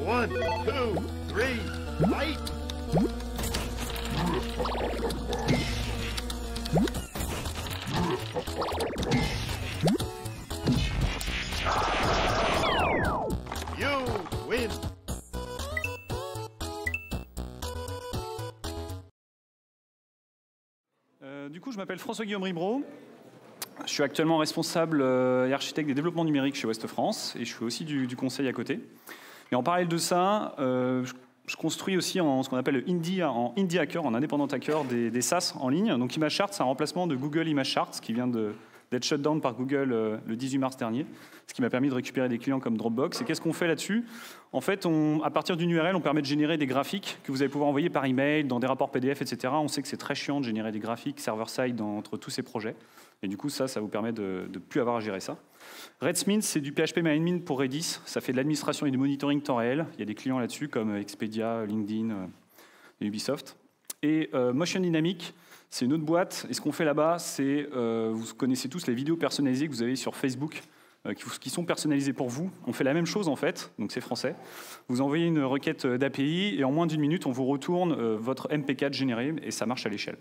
1, 2, 3, fight! You win! Du coup, je m'appelle François-Guillaume Ribreau. Je suis actuellement responsable et architecte des développements numériques chez Ouest France et je fais aussi du conseil à côté. Et en parallèle de ça, je construis aussi en ce qu'on appelle le Indie Hacker, en indépendant hacker, des SaaS en ligne. Donc ImageChart, c'est un remplacement de Google ImageChart qui vient d'être shut down par Google le 18 mars dernier, ce qui m'a permis de récupérer des clients comme Dropbox. Et qu'est-ce qu'on fait là-dessus? En fait, à partir d'une URL, on permet de générer des graphiques que vous allez pouvoir envoyer par email, dans des rapports PDF, etc. On sait que c'est très chiant de générer des graphiques server-side entre tous ces projets. Et du coup, ça vous permet de ne plus avoir à gérer ça. Redsmint, c'est du PHP MyAdmin pour Redis. Ça fait de l'administration et du monitoring temps réel. Il y a des clients là-dessus comme Expedia, LinkedIn et Ubisoft. Et Motion Dynamic, c'est une autre boîte. Et ce qu'on fait là-bas, c'est, vous connaissez tous les vidéos personnalisées que vous avez sur Facebook, qui sont personnalisées pour vous. On fait la même chose en fait, donc c'est français. Vous envoyez une requête d'API et en moins d'une minute, on vous retourne votre MP4 généré et ça marche à l'échelle.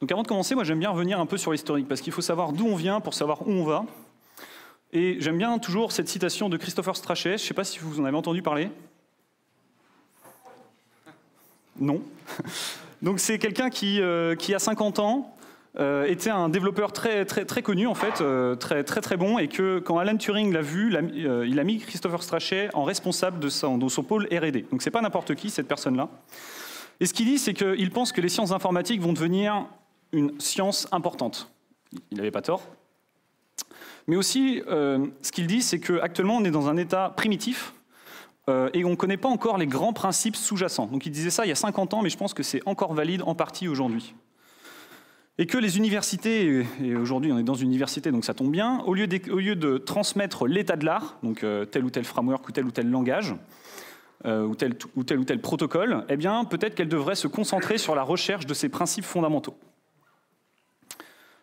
Donc avant de commencer, moi j'aime bien revenir un peu sur l'historique parce qu'il faut savoir d'où on vient pour savoir où on va. Et j'aime bien toujours cette citation de Christopher Strachey. Je ne sais pas si vous en avez entendu parler. Non. Donc c'est quelqu'un qui a 50 ans, était un développeur très connu en fait, très bon, et que quand Alan Turing l'a vu, il a mis Christopher Strachey en responsable de son pôle R&D. Donc c'est pas n'importe qui cette personne-là. Et ce qu'il dit, c'est qu'il pense que les sciences informatiques vont devenir une science importante. Il n'avait pas tort. Mais aussi, ce qu'il dit, c'est qu'actuellement, on est dans un état primitif et on ne connaît pas encore les grands principes sous-jacents. Donc il disait ça il y a 50 ans, mais je pense que c'est encore valide en partie aujourd'hui. Et que les universités, et aujourd'hui on est dans une université, donc ça tombe bien, au lieu de transmettre l'état de l'art, donc tel ou tel framework ou tel langage, ou tel protocole, eh bien, peut-être qu'elle devrait se concentrer sur la recherche de ces principes fondamentaux.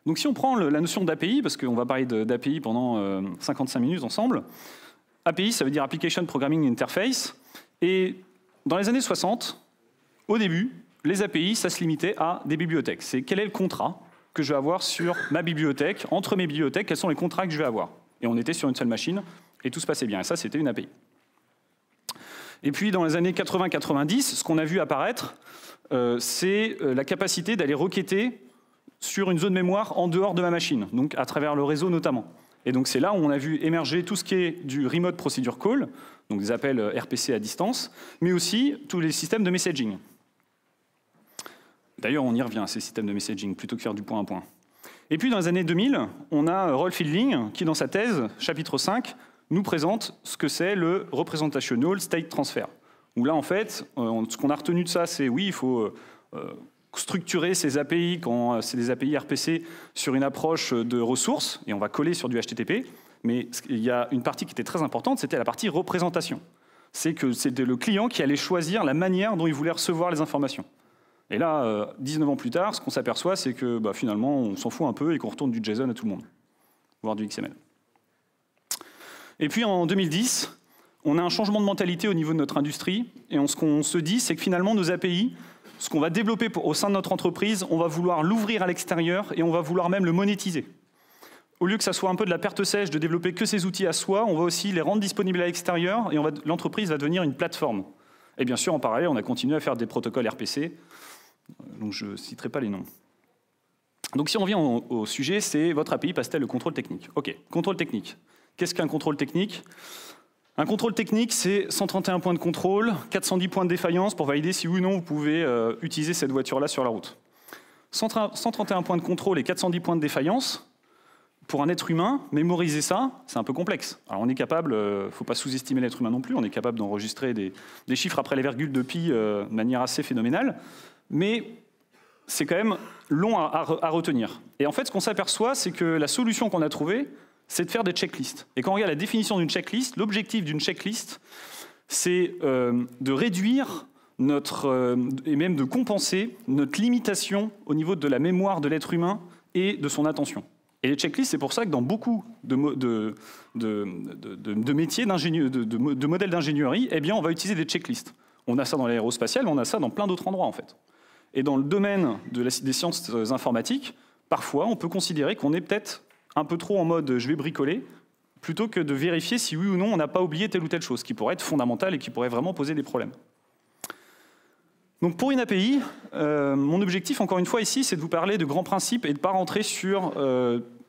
Donc si on prend la notion d'API, parce qu'on va parler d'API pendant 55 minutes ensemble, API, ça veut dire Application Programming Interface, et dans les années 60, au début, les API, ça se limitait à des bibliothèques. C'est quel est le contrat que je vais avoir sur ma bibliothèque, entre mes bibliothèques, quels sont les contrats que je vais avoir. Et on était sur une seule machine, et tout se passait bien, et ça, c'était une API. Et puis, dans les années 80-90, ce qu'on a vu apparaître, c'est la capacité d'aller requêter sur une zone mémoire en dehors de ma machine, donc à travers le réseau notamment. Et donc c'est là où on a vu émerger tout ce qui est du Remote Procedure Call, donc des appels RPC à distance, mais aussi tous les systèmes de messaging. D'ailleurs, on y revient à ces systèmes de messaging, plutôt que faire du point à point. Et puis dans les années 2000, on a Rolf Fielding, qui dans sa thèse, chapitre 5, nous présente ce que c'est le Representational State Transfer. Où là, en fait, ce qu'on a retenu de ça, c'est oui, il faut structurer ces API, quand c'est des API RPC, sur une approche de ressources, et on va coller sur du HTTP, mais il y a une partie qui était très importante, c'était la partie représentation. C'est que c'était le client qui allait choisir la manière dont il voulait recevoir les informations. Et là, 19 ans plus tard, ce qu'on s'aperçoit, c'est que finalement, on s'en fout un peu et qu'on retourne du JSON à tout le monde, voire du XML. Et puis en 2010, on a un changement de mentalité au niveau de notre industrie, et ce qu'on se dit, c'est que finalement, nos API, ce qu'on va développer au sein de notre entreprise, on va vouloir l'ouvrir à l'extérieur et on va vouloir même le monétiser. Au lieu que ça soit un peu de la perte sèche de développer que ces outils à soi, on va aussi les rendre disponibles à l'extérieur et l'entreprise va devenir une plateforme. Et bien sûr, en parallèle, on a continué à faire des protocoles RPC, donc je ne citerai pas les noms. Donc si on revient au sujet, c'est votre API passe-t-elle le contrôle technique? Ok, contrôle technique. Qu'est-ce qu'un contrôle technique? Un contrôle technique, c'est 131 points de contrôle, 410 points de défaillance pour valider si oui ou non vous pouvez utiliser cette voiture-là sur la route. 131 points de contrôle et 410 points de défaillance, pour un être humain, mémoriser ça, c'est un peu complexe. Alors on est capable, il ne faut pas sous-estimer l'être humain non plus, on est capable d'enregistrer des chiffres après les virgules de pi de manière assez phénoménale, mais c'est quand même long à retenir. Et en fait, ce qu'on s'aperçoit, c'est que la solution qu'on a trouvée, c'est de faire des checklists. Et quand on regarde la définition d'une checklist, l'objectif d'une checklist, c'est de réduire et même de compenser notre limitation au niveau de la mémoire de l'être humain et de son attention. Et les checklists, c'est pour ça que dans beaucoup de métiers, de modèles d'ingénierie, eh bien, on va utiliser des checklists. On a ça dans l'aérospatial, mais on a ça dans plein d'autres endroits, en fait. Et dans le domaine des sciences informatiques, parfois, on peut considérer qu'on est peut-être un peu trop en mode « je vais bricoler », plutôt que de vérifier si oui ou non on n'a pas oublié telle ou telle chose, qui pourrait être fondamentale et qui pourrait vraiment poser des problèmes. Donc pour une API, mon objectif, encore une fois ici, c'est de vous parler de grands principes et de ne pas rentrer sur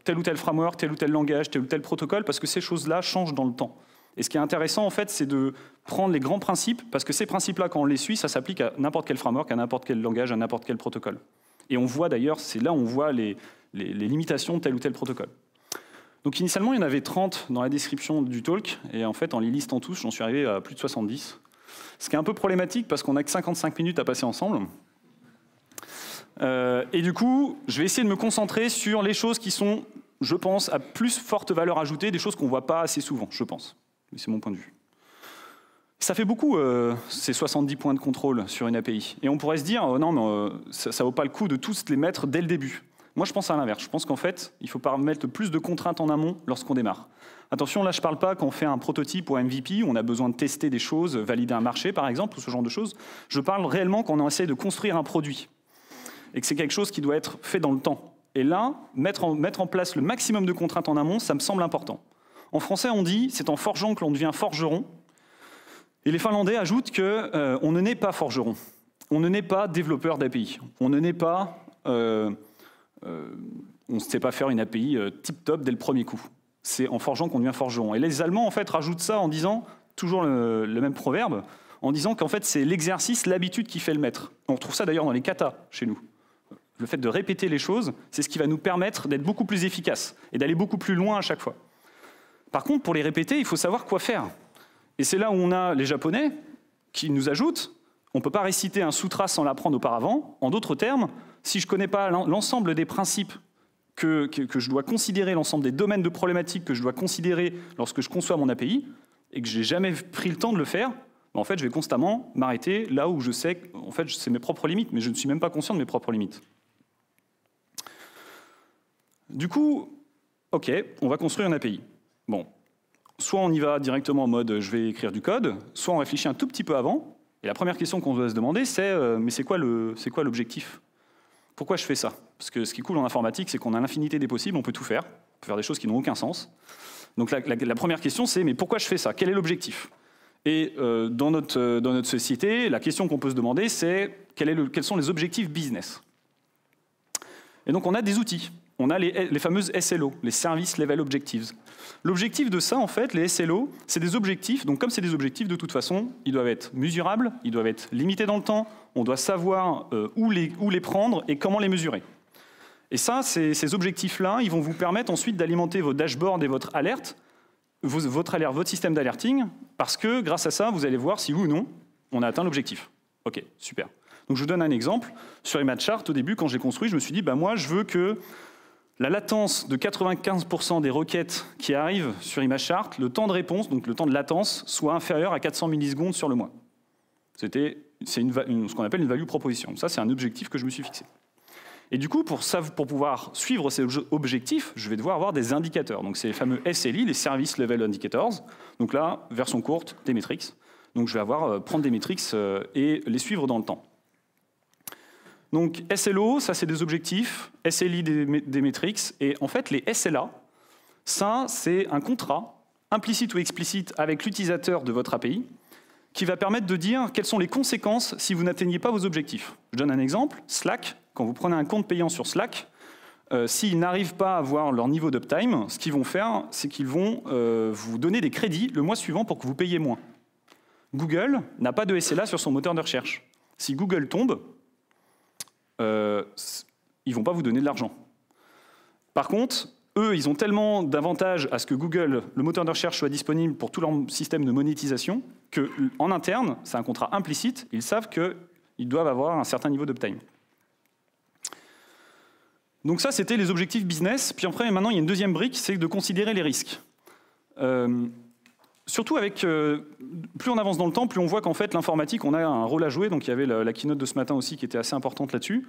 tel ou tel framework, tel ou tel langage, tel ou tel protocole, parce que ces choses-là changent dans le temps. Et ce qui est intéressant, en fait, c'est de prendre les grands principes, parce que ces principes-là, quand on les suit, ça s'applique à n'importe quel framework, à n'importe quel langage, à n'importe quel protocole. Et on voit d'ailleurs, c'est là où on voit les limitations de tel ou tel protocole. Donc initialement, il y en avait 30 dans la description du talk, et en fait, en les listant tous, j'en suis arrivé à plus de 70. Ce qui est un peu problématique, parce qu'on n'a que 55 minutes à passer ensemble. Et du coup, je vais essayer de me concentrer sur les choses qui sont, je pense, à plus forte valeur ajoutée, des choses qu'on ne voit pas assez souvent, je pense. Mais c'est mon point de vue. Ça fait beaucoup, ces 70 points de contrôle sur une API. Et on pourrait se dire, non, mais ça ne vaut pas le coup de tous les mettre dès le début. Moi, je pense à l'inverse. Je pense qu'en fait, il faut mettre plus de contraintes en amont lorsqu'on démarre. Attention, là, je ne parle pas quand on fait un prototype ou un MVP, où on a besoin de tester des choses, valider un marché, par exemple, ou ce genre de choses. Je parle réellement quand on essaie de construire un produit. Et que c'est quelque chose qui doit être fait dans le temps. Et là, mettre en place le maximum de contraintes en amont, ça me semble important. En français, on dit, c'est en forgeant que l'on devient forgeron. Et les Finlandais ajoutent qu'on ne naît pas forgeron. On ne naît pas développeur d'API. On ne naît pas... on ne sait pas faire une API tip-top dès le premier coup. C'est en forgeant qu'on devient forgeron. Et les Allemands, en fait, rajoutent ça en disant, toujours le même proverbe, en disant qu'en fait, c'est l'exercice, l'habitude qui fait le maître. On retrouve ça d'ailleurs dans les katas, chez nous. Le fait de répéter les choses, c'est ce qui va nous permettre d'être beaucoup plus efficace et d'aller beaucoup plus loin à chaque fois. Par contre, pour les répéter, il faut savoir quoi faire. Et c'est là où on a les Japonais qui nous ajoutent, on ne peut pas réciter un sutra sans l'apprendre auparavant. En d'autres termes, si je ne connais pas l'ensemble des principes que je dois considérer, l'ensemble des domaines de problématiques que je dois considérer lorsque je conçois mon API, et que je n'ai jamais pris le temps de le faire, en fait, je vais constamment m'arrêter là où je sais que en fait, c'est mes propres limites, mais je ne suis même pas conscient de mes propres limites. Du coup, OK, on va construire une API. Bon, soit on y va directement en mode je vais écrire du code, soit on réfléchit un tout petit peu avant. Et la première question qu'on doit se demander, c'est mais c'est quoi l'objectif? Pourquoi je fais ça? Parce que ce qui est cool en informatique, c'est qu'on a l'infinité des possibles, on peut tout faire. On peut faire des choses qui n'ont aucun sens. Donc la première question, c'est mais pourquoi je fais ça? Quel est l'objectif? Et dans notre société, la question qu'on peut se demander, c'est quels sont les objectifs business? Et donc on a des outils. On a les fameuses SLO, les Service Level Objectives. L'objectif de ça, en fait, les SLO, c'est des objectifs. Donc comme c'est des objectifs, de toute façon, ils doivent être mesurables, ils doivent être limités dans le temps, on doit savoir où les prendre et comment les mesurer. Et ça, ces objectifs-là, ils vont vous permettre ensuite d'alimenter vos dashboards et votre alerte, votre système d'alerting, parce que grâce à ça, vous allez voir si oui ou non, on a atteint l'objectif. OK, super. Donc je vous donne un exemple. Sur ImageChart, au début, quand j'ai construit, je me suis dit, moi, je veux que la latence de 95% des requêtes qui arrivent sur ImageChart, le temps de réponse, donc le temps de latence, soit inférieur à 400 millisecondes sur le mois. C'est ce qu'on appelle une value proposition. Ça, c'est un objectif que je me suis fixé. Et du coup, pour pouvoir suivre ces objectifs, je vais devoir avoir des indicateurs. Donc c'est les fameux SLI, les Service Level Indicators. Donc là, version courte, des métriques. Donc je vais prendre des métriques et les suivre dans le temps. Donc SLO, ça c'est des objectifs, SLI des métriques, et en fait les SLA, ça c'est un contrat, implicite ou explicite, avec l'utilisateur de votre API, qui va permettre de dire quelles sont les conséquences si vous n'atteignez pas vos objectifs. Je donne un exemple, Slack, quand vous prenez un compte payant sur Slack, s'ils n'arrivent pas à avoir leur niveau d'uptime, ce qu'ils vont faire, c'est qu'ils vont vous donner des crédits le mois suivant pour que vous payiez moins. Google n'a pas de SLA sur son moteur de recherche. Si Google tombe, ils ne vont pas vous donner de l'argent. Par contre, eux, ils ont tellement d'avantages à ce que Google, le moteur de recherche, soit disponible pour tout leur système de monétisation, qu'en interne, c'est un contrat implicite, ils savent qu'ils doivent avoir un certain niveau d'uptime. Donc ça, c'était les objectifs business. Puis après, maintenant, il y a une deuxième brique, c'est de considérer les risques. Surtout avec, plus on avance dans le temps, plus on voit qu'en fait, l'informatique, on a un rôle à jouer. Donc il y avait la keynote de ce matin aussi qui était assez importante là-dessus.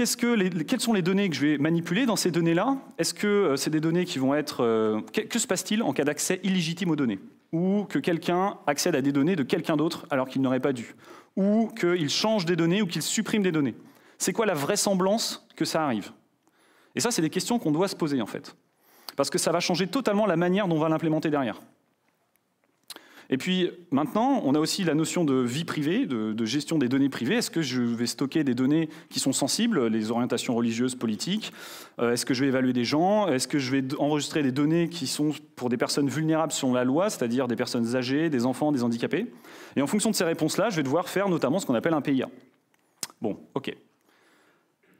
quelles sont les données que je vais manipuler dans ces données-là? Est-ce que c'est des données qui vont être... que se passe-t-il en cas d'accès illégitime aux données? Ou que quelqu'un accède à des données de quelqu'un d'autre alors qu'il n'aurait pas dû? Ou qu'il change des données ou qu'il supprime des données? C'est quoi la vraisemblance que ça arrive? Et ça, c'est des questions qu'on doit se poser, en fait. Parce que ça va changer totalement la manière dont on va l'implémenter derrière. Et puis maintenant, on a aussi la notion de vie privée, de gestion des données privées. Est-ce que je vais stocker des données qui sont sensibles, les orientations religieuses, politiques? Est-ce que je vais évaluer des gens? Est-ce que je vais enregistrer des données qui sont pour des personnes vulnérables selon la loi, c'est-à-dire des personnes âgées, des enfants, des handicapés? Et en fonction de ces réponses-là, je vais devoir faire notamment ce qu'on appelle un PIA. Bon, OK.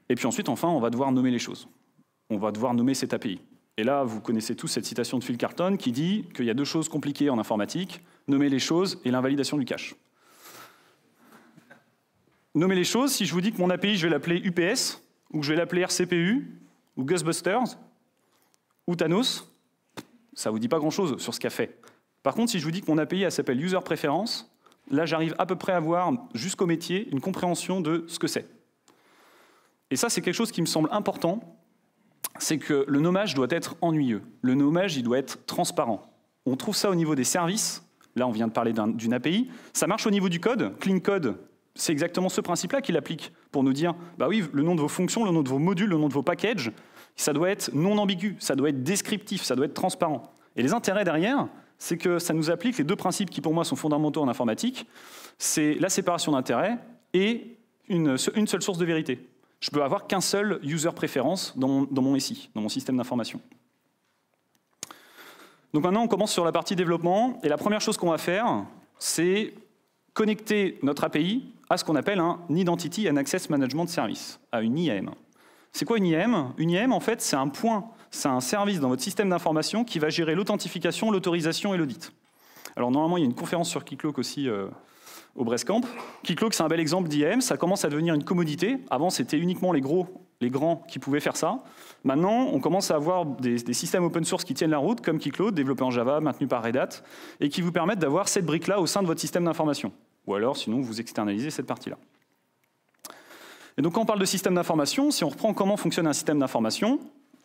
Et puis ensuite, enfin, on va devoir nommer les choses. On va devoir nommer cet API. Et là, vous connaissez tous cette citation de Phil Carlton qui dit qu'il y a deux choses compliquées en informatique, nommer les choses et l'invalidation du cache. Nommer les choses, si je vous dis que mon API, je vais l'appeler UPS, ou que je vais l'appeler RCPU, ou Ghostbusters, ou Thanos, ça ne vous dit pas grand-chose sur ce qu'a fait. Par contre, si je vous dis que mon API, elle s'appelle User Preference, là, j'arrive à peu près à avoir, jusqu'au métier, une compréhension de ce que c'est. Et ça, c'est quelque chose qui me semble important, c'est que le nommage doit être ennuyeux. Le nommage, il doit être transparent. On trouve ça au niveau des services. Là, on vient de parler d'une API. Ça marche au niveau du code. Clean Code, c'est exactement ce principe-là qu'il applique pour nous dire, bah oui, le nom de vos fonctions, le nom de vos modules, le nom de vos packages, ça doit être non ambigu, ça doit être descriptif, ça doit être transparent. Et les intérêts derrière, c'est que ça nous applique les deux principes qui, pour moi, sont fondamentaux en informatique. C'est la séparation d'intérêts et une seule source de vérité. Je peux avoir qu'un seul user préférence dans mon SI, dans mon système d'information. Donc maintenant, on commence sur la partie développement. Et la première chose qu'on va faire, c'est connecter notre API à ce qu'on appelle un Identity and Access Management Service, à une IAM. C'est quoi une IAM? Une IAM, en fait, c'est un point, c'est un service dans votre système d'information qui va gérer l'authentification, l'autorisation et l'audit. Alors normalement, il y a une conférence sur Keycloak aussi au Brestcamp. Keycloak, c'est un bel exemple d'IAM. Ça commence à devenir une commodité. Avant, c'était uniquement les grands qui pouvaient faire ça. Maintenant, on commence à avoir des systèmes open source qui tiennent la route, comme Keycloak, développé en Java, maintenu par Red Hat, et qui vous permettent d'avoir cette brique-là au sein de votre système d'information. Ou alors, sinon, vous externalisez cette partie-là. Et donc, quand on parle de système d'information, si on reprend comment fonctionne un système d'information,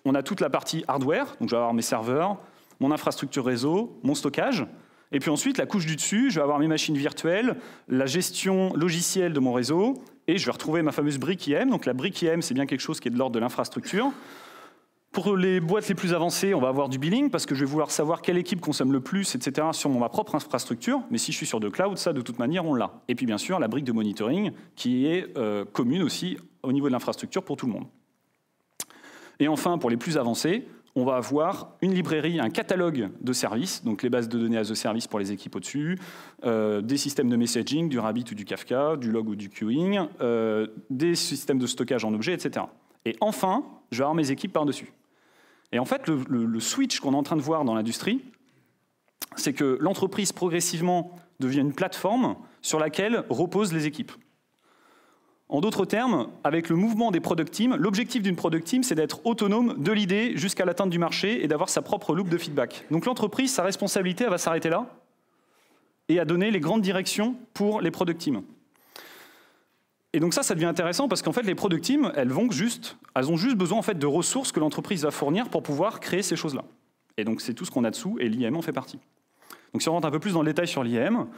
on a toute la partie hardware, donc je vais avoir mes serveurs, mon infrastructure réseau, mon stockage. Et puis ensuite, la couche du dessus, je vais avoir mes machines virtuelles, la gestion logicielle de mon réseau, et je vais retrouver ma fameuse brique IAM. Donc la brique IAM, c'est bien quelque chose qui est de l'ordre de l'infrastructure. Pour les boîtes les plus avancées, on va avoir du billing, parce que je vais vouloir savoir quelle équipe consomme le plus, etc., sur ma propre infrastructure. Mais si je suis sur de cloud, ça, de toute manière, on l'a. Et puis bien sûr, la brique de monitoring, qui est commune aussi au niveau de l'infrastructure pour tout le monde. Et enfin, pour les plus avancés, on va avoir une librairie, un catalogue de services, donc les bases de données as a service pour les équipes au-dessus, des systèmes de messaging, du Rabbit ou du Kafka, du log ou du queuing, des systèmes de stockage en objets, etc. Et enfin, je vais avoir mes équipes par-dessus. Et en fait, le switch qu'on est en train de voir dans l'industrie, c'est que l'entreprise progressivement devient une plateforme sur laquelle reposent les équipes. En d'autres termes, avec le mouvement des product teams, l'objectif d'une product team, c'est d'être autonome de l'idée jusqu'à l'atteinte du marché et d'avoir sa propre loop de feedback. Donc l'entreprise, sa responsabilité, elle va s'arrêter là et à donner les grandes directions pour les product teams. Et donc ça devient intéressant parce qu'en fait, les product teams, elles ont juste besoin en fait, de ressources que l'entreprise va fournir pour pouvoir créer ces choses-là. Et donc c'est tout ce qu'on a dessous et l'IAM en fait partie. Donc si on rentre un peu plus dans le détail sur l'IAM,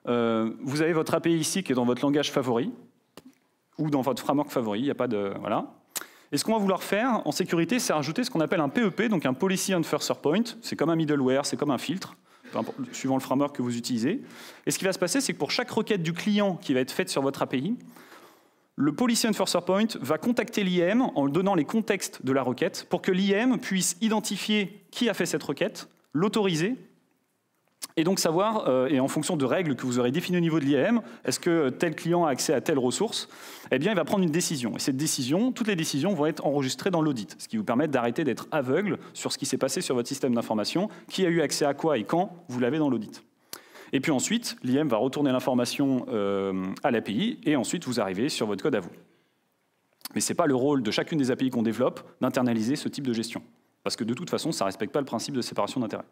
vous avez votre API ici qui est dans votre langage favori, ou dans votre framework favori, il n'y a pas de... Voilà. Et ce qu'on va vouloir faire en sécurité, c'est rajouter ce qu'on appelle un PEP, donc un Policy on First Point. C'est comme un middleware, c'est comme un filtre, suivant le framework que vous utilisez. Et ce qui va se passer, c'est que pour chaque requête du client qui va être faite sur votre API, le Policy on First Point va contacter l'IAM en donnant les contextes de la requête pour que l'IAM puisse identifier qui a fait cette requête, l'autoriser, et donc savoir, et en fonction de règles que vous aurez définies au niveau de l'IAM, est-ce que tel client a accès à telle ressource? Eh bien, il va prendre une décision. Et cette décision, toutes les décisions vont être enregistrées dans l'audit, ce qui vous permet d'arrêter d'être aveugle sur ce qui s'est passé sur votre système d'information, qui a eu accès à quoi et quand vous l'avez dans l'audit. Et puis ensuite, l'IAM va retourner l'information à l'API, et ensuite vous arrivez sur votre code à vous. Mais ce n'est pas le rôle de chacune des API qu'on développe d'internaliser ce type de gestion, parce que de toute façon, ça ne respecte pas le principe de séparation d'intérêts.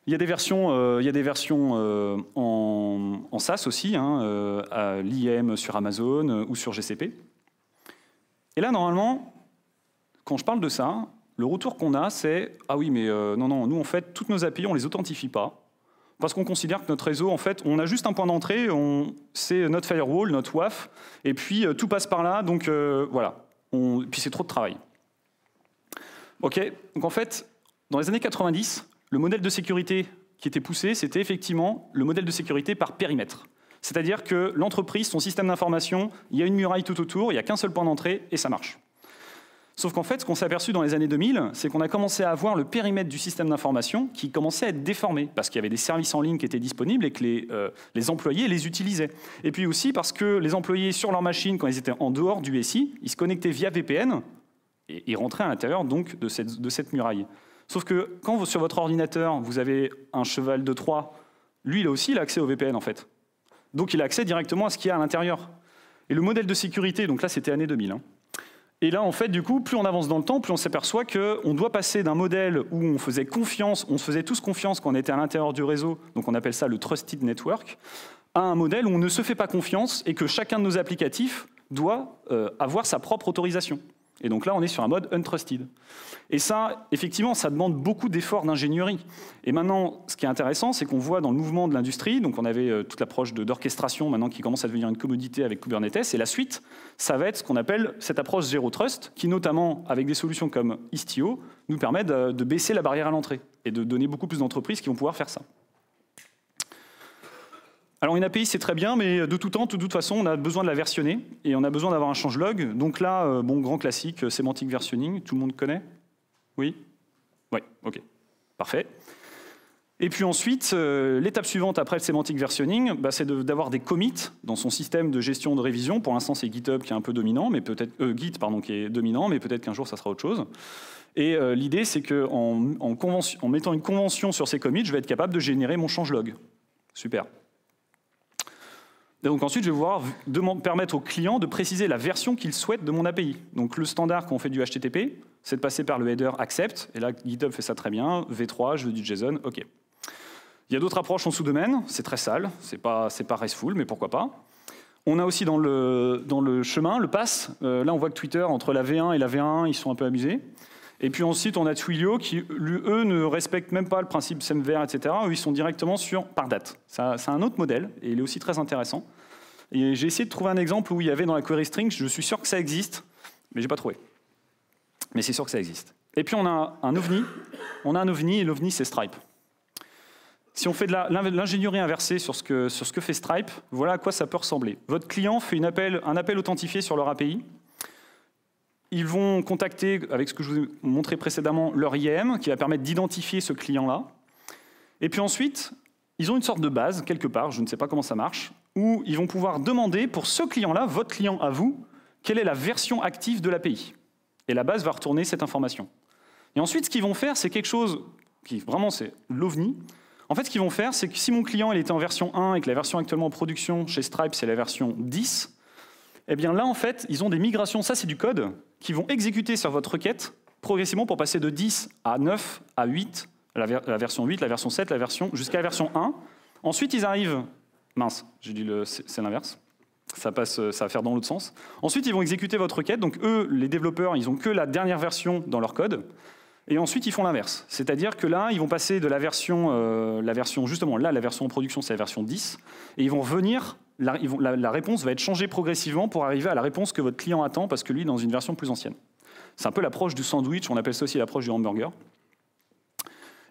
Il y a des versions, en SaaS aussi, à l'IAM sur Amazon ou sur GCP. Et là, normalement, quand je parle de ça, le retour qu'on a, c'est « Ah oui, mais non, nous, en fait, toutes nos API, on ne les authentifie pas. Parce qu'on considère que notre réseau, en fait, on a juste un point d'entrée, c'est notre firewall, notre WAF, et puis tout passe par là, donc voilà. Puis c'est trop de travail. » Ok, donc en fait, dans les années 90, le modèle de sécurité qui était poussé, c'était effectivement le modèle de sécurité par périmètre. C'est-à-dire que l'entreprise, son système d'information, il y a une muraille tout autour, il n'y a qu'un seul point d'entrée, et ça marche. Sauf qu'en fait, ce qu'on s'est aperçu dans les années 2000, c'est qu'on a commencé à avoir le périmètre du système d'information qui commençait à être déformé, parce qu'il y avait des services en ligne qui étaient disponibles et que les employés les utilisaient. Et puis aussi parce que les employés, sur leur machine, quand ils étaient en dehors du SI, ils se connectaient via VPN, et ils rentraient à l'intérieur donc de cette muraille. Sauf que quand sur votre ordinateur, vous avez un cheval de Troie, lui, il a accès au VPN, en fait. Donc il a accès directement à ce qu'il y a à l'intérieur. Et le modèle de sécurité, donc là, c'était année 2000. Et là, en fait, du coup, plus on avance dans le temps, plus on s'aperçoit qu'on doit passer d'un modèle où on faisait confiance, on se faisait tous confiance quand on était à l'intérieur du réseau, donc on appelle ça le Trusted Network, à un modèle où on ne se fait pas confiance et que chacun de nos applicatifs doit avoir sa propre autorisation. Et donc là, on est sur un mode untrusted. Et ça, effectivement, ça demande beaucoup d'efforts d'ingénierie. Et maintenant, ce qui est intéressant, c'est qu'on voit dans le mouvement de l'industrie, donc on avait toute l'approche d'orchestration maintenant qui commence à devenir une commodité avec Kubernetes, et la suite, ça va être ce qu'on appelle cette approche Zero Trust, qui notamment, avec des solutions comme Istio, nous permet de baisser la barrière à l'entrée et de donner beaucoup plus d'entreprises qui vont pouvoir faire ça. Alors une API, c'est très bien, mais de tout temps, de toute façon, on a besoin de la versionner et on a besoin d'avoir un changelog. Donc là, bon, grand classique, sémantique versioning, tout le monde connaît? Oui? Oui, ok, parfait. Et puis ensuite, l'étape suivante après le sémantique versioning, c'est d'avoir des commits dans son système de gestion de révision. Pour l'instant, c'est GitHub qui est un peu dominant, mais peut-être Git, pardon, qui est dominant, mais peut-être qu'un jour, ça sera autre chose. Et l'idée, c'est qu'en mettant une convention sur ces commits, je vais être capable de générer mon changelog. Super. Et donc ensuite, je vais pouvoir permettre au client de préciser la version qu'il souhaite de mon API. Donc le standard quand on fait du HTTP, c'est de passer par le header accept. Et là, GitHub fait ça très bien. V3, je veux du JSON, OK. Il y a d'autres approches en sous-domaine. C'est très sale, c'est pas RESTful, mais pourquoi pas. On a aussi dans le chemin, le pass. Là, on voit que Twitter, entre la V1 et la V1, ils sont un peu amusés. Et puis ensuite, on a Twilio qui, eux, ne respectent même pas le principe SEMVer, etc. Eux, ils sont directement par date. C'est un autre modèle, et il est aussi très intéressant. Et j'ai essayé de trouver un exemple où il y avait dans la query string, je suis sûr que ça existe, mais j'ai pas trouvé. Mais c'est sûr que ça existe. Et puis on a un OVNI. On a un OVNI, et l'OVNI, c'est Stripe. Si on fait de l'ingénierie inversée sur ce que fait Stripe, voilà à quoi ça peut ressembler. Votre client fait un appel authentifié sur leur API. Ils vont contacter, avec ce que je vous ai montré précédemment, leur IAM, qui va permettre d'identifier ce client-là. Et puis ensuite, ils ont une sorte de base, quelque part, je ne sais pas comment ça marche, où ils vont pouvoir demander pour ce client-là, votre client à vous, quelle est la version active de l'API. Et la base va retourner cette information. Et ensuite, ce qu'ils vont faire, c'est quelque chose qui, vraiment, c'est l'OVNI. En fait, ce qu'ils vont faire, c'est que si mon client il était en version 1 et que la version actuellement en production chez Stripe, c'est la version 10, eh bien là, en fait, ils ont des migrations, ça c'est du code, qui vont exécuter sur votre requête progressivement pour passer de 10 à 9, à 8, la version 8, la version 7, jusqu'à la version 1. Ensuite, ils arrivent... Mince, j'ai dit c'est l'inverse. Ça va faire dans l'autre sens. Ensuite, ils vont exécuter votre requête. Donc eux, les développeurs, ils n'ont que la dernière version dans leur code. Et ensuite, ils font l'inverse. C'est-à-dire que là, ils vont passer de la version justement, là, la version en production, c'est la version 10. Et ils vont venir... La réponse va être changée progressivement pour arriver à la réponse que votre client attend, parce que lui est dans une version plus ancienne. C'est un peu l'approche du sandwich, on appelle ça aussi l'approche du hamburger.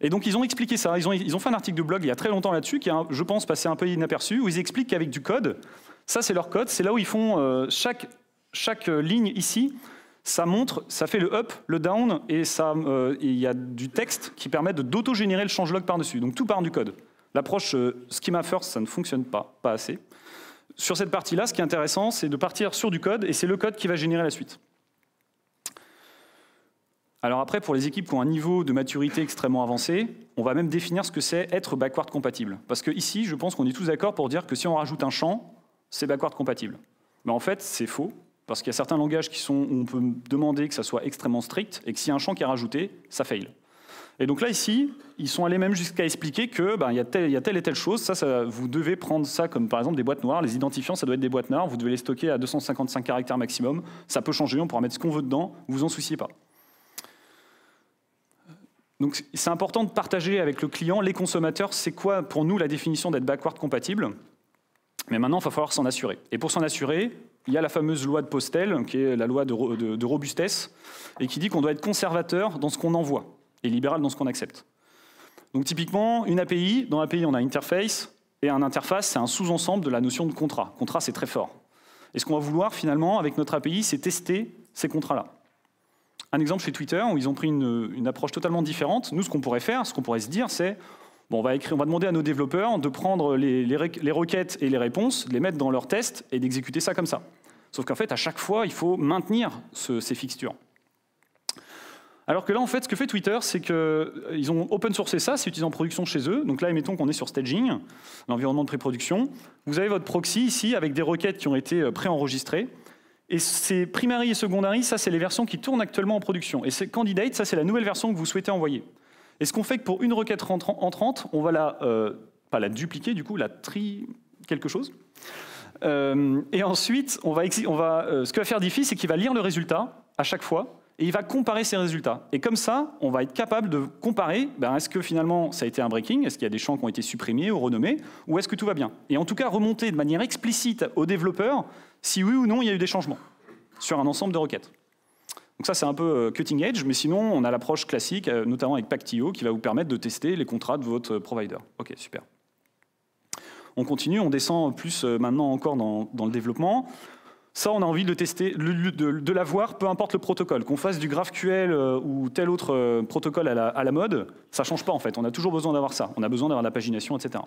Et donc ils ont expliqué ça, ils ont fait un article de blog il y a très longtemps là-dessus, qui est, je pense, passé un peu inaperçu, où ils expliquent qu'avec du code, ça c'est leur code, c'est là où ils font chaque ligne ici, ça montre, ça fait le up, le down, et il y a du texte qui permet d'auto-générer le changelog par-dessus, donc tout part du code. L'approche schema first, ça ne fonctionne pas assez. Sur cette partie-là, ce qui est intéressant, c'est de partir sur du code, et c'est le code qui va générer la suite. Alors après, pour les équipes qui ont un niveau de maturité extrêmement avancé, on va même définir ce que c'est être backward compatible. Parce que ici, je pense qu'on est tous d'accord pour dire que si on rajoute un champ, c'est backward compatible. Mais en fait, c'est faux, parce qu'il y a certains langages où on peut demander que ça soit extrêmement strict, et que s'il y a un champ qui est rajouté, ça fail. Et donc là, ici, ils sont allés même jusqu'à expliquer que il y a telle et telle chose, ça, vous devez prendre ça comme par exemple des boîtes noires. Les identifiants, ça doit être des boîtes noires, vous devez les stocker à 255 caractères maximum. Ça peut changer, on pourra mettre ce qu'on veut dedans, vous en souciez pas. Donc c'est important de partager avec le client, les consommateurs, c'est quoi pour nous la définition d'être backward compatible. Mais maintenant, il va falloir s'en assurer. Et pour s'en assurer, il y a la fameuse loi de Postel, qui est la loi de robustesse, et qui dit qu'on doit être conservateur dans ce qu'on envoie et libéral dans ce qu'on accepte. Donc typiquement, une API, dans l'API, on a interface, et un interface, c'est un sous-ensemble de la notion de contrat. Contrat, c'est très fort. Et ce qu'on va vouloir, finalement, avec notre API, c'est tester ces contrats-là. Un exemple chez Twitter, où ils ont pris une approche totalement différente. Nous, ce qu'on pourrait faire, ce qu'on pourrait se dire, c'est bon, on va demander à nos développeurs de prendre les requêtes et les réponses, de les mettre dans leurs tests et d'exécuter ça comme ça. Sauf qu'en fait, à chaque fois, il faut maintenir ces fixtures. Alors que là, en fait, ce que fait Twitter, c'est qu'ils ont open sourcé ça, c'est utilisé en production chez eux. Donc là, admettons qu'on est sur staging, l'environnement de pré-production. Vous avez votre proxy ici avec des requêtes qui ont été préenregistrées. Et ces primary et secondary, ça, c'est les versions qui tournent actuellement en production. Et ces candidate, ça, c'est la nouvelle version que vous souhaitez envoyer. Et ce qu'on fait que pour une requête entrante, on va pas la dupliquer, du coup, la quelque chose. Et ensuite, ce que va faire Diffie, c'est qu'il va lire le résultat à chaque fois, et il va comparer ces résultats. Et comme ça, on va être capable de comparer, est-ce que finalement ça a été un breaking, est-ce qu'il y a des champs qui ont été supprimés ou renommés, ou est-ce que tout va bien. Et en tout cas, remonter de manière explicite aux développeurs si oui ou non il y a eu des changements sur un ensemble de requêtes. Donc ça, c'est un peu cutting edge, mais sinon, on a l'approche classique, notamment avec Pactio, qui va vous permettre de tester les contrats de votre provider. Ok, super. On continue, on descend plus maintenant encore dans le développement. Ça, on a envie de tester, de l'avoir, peu importe le protocole. Qu'on fasse du GraphQL ou tel autre protocole à la mode, ça ne change pas en fait. On a toujours besoin d'avoir ça. On a besoin d'avoir la pagination, etc.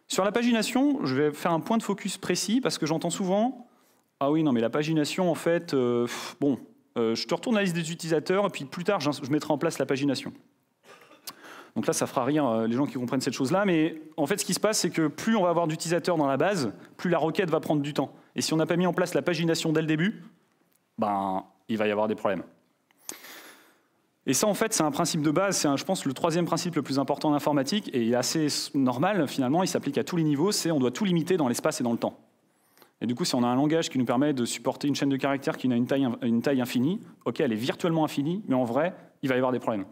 Sur la pagination, je vais faire un point de focus précis parce que j'entends souvent « Ah oui, non, mais la pagination, en fait, je te retourne la liste des utilisateurs et puis plus tard, je mettrai en place la pagination. » Donc là, ça fera rire les gens qui comprennent cette chose-là, mais en fait, ce qui se passe, c'est que plus on va avoir d'utilisateurs dans la base, plus la requête va prendre du temps. Et si on n'a pas mis en place la pagination dès le début, il va y avoir des problèmes. Et ça, en fait, c'est un principe de base, c'est, je pense, le troisième principe le plus important en informatique, et il est assez normal, finalement, il s'applique à tous les niveaux, c'est on doit tout limiter dans l'espace et dans le temps. Et du coup, si on a un langage qui nous permet de supporter une chaîne de caractères qui a une taille infinie, ok, elle est virtuellement infinie, mais en vrai, il va y avoir des problèmes.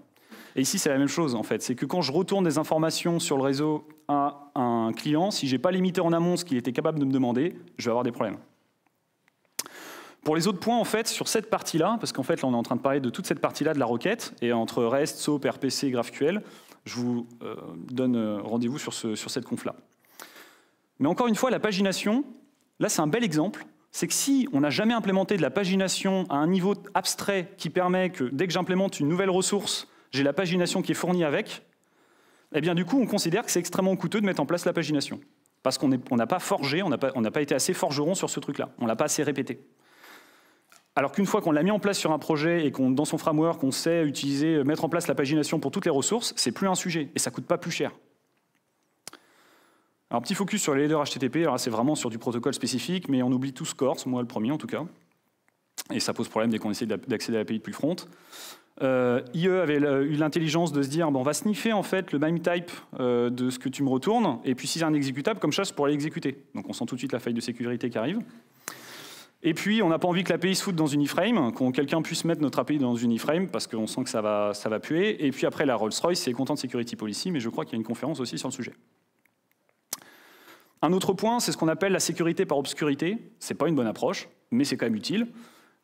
Et ici, c'est la même chose, en fait. C'est que quand je retourne des informations sur le réseau à un client, si je n'ai pas limité en amont ce qu'il était capable de me demander, je vais avoir des problèmes. Pour les autres points, en fait, sur cette partie-là, parce qu'en fait, là, on est en train de parler de toute cette partie-là de la requête, et entre REST, SOAP, RPC et GraphQL, je vous donne rendez-vous sur cette conf-là. Mais encore une fois, la pagination, là, c'est un bel exemple. C'est que si on n'a jamais implémenté de la pagination à un niveau abstrait qui permet que, dès que j'implémente une nouvelle ressource, j'ai la pagination qui est fournie avec, eh bien du coup, on considère que c'est extrêmement coûteux de mettre en place la pagination. Parce qu'on n'a pas forgé, on n'a pas été assez forgeron sur ce truc-là. On ne l'a pas assez répété. Alors qu'une fois qu'on l'a mis en place sur un projet et qu'on, dans son framework, on sait utiliser, mettre en place la pagination pour toutes les ressources, c'est plus un sujet et ça ne coûte pas plus cher. Alors petit focus sur les headers HTTP, alors c'est vraiment sur du protocole spécifique, mais on oublie tout Scores, moi le premier en tout cas. Et ça pose problème dès qu'on essaie d'accéder à l'API depuis le front. IE avait eu l'intelligence de se dire on va sniffer en fait le MIME type de ce que tu me retournes, et puis si c'est un exécutable, comme ça, c'est pour aller l'exécuter. Donc on sent tout de suite la faille de sécurité qui arrive. Et puis on n'a pas envie que l'API se foute dans une iframe, que quelqu'un puisse mettre notre API dans une iframe, parce qu'on sent que ça va puer. Et puis après la Rolls-Royce, c'est Content Security Policy, mais je crois qu'il y a une conférence aussi sur le sujet. Un autre point, c'est ce qu'on appelle la sécurité par obscurité. C'est pas une bonne approche, mais c'est quand même utile.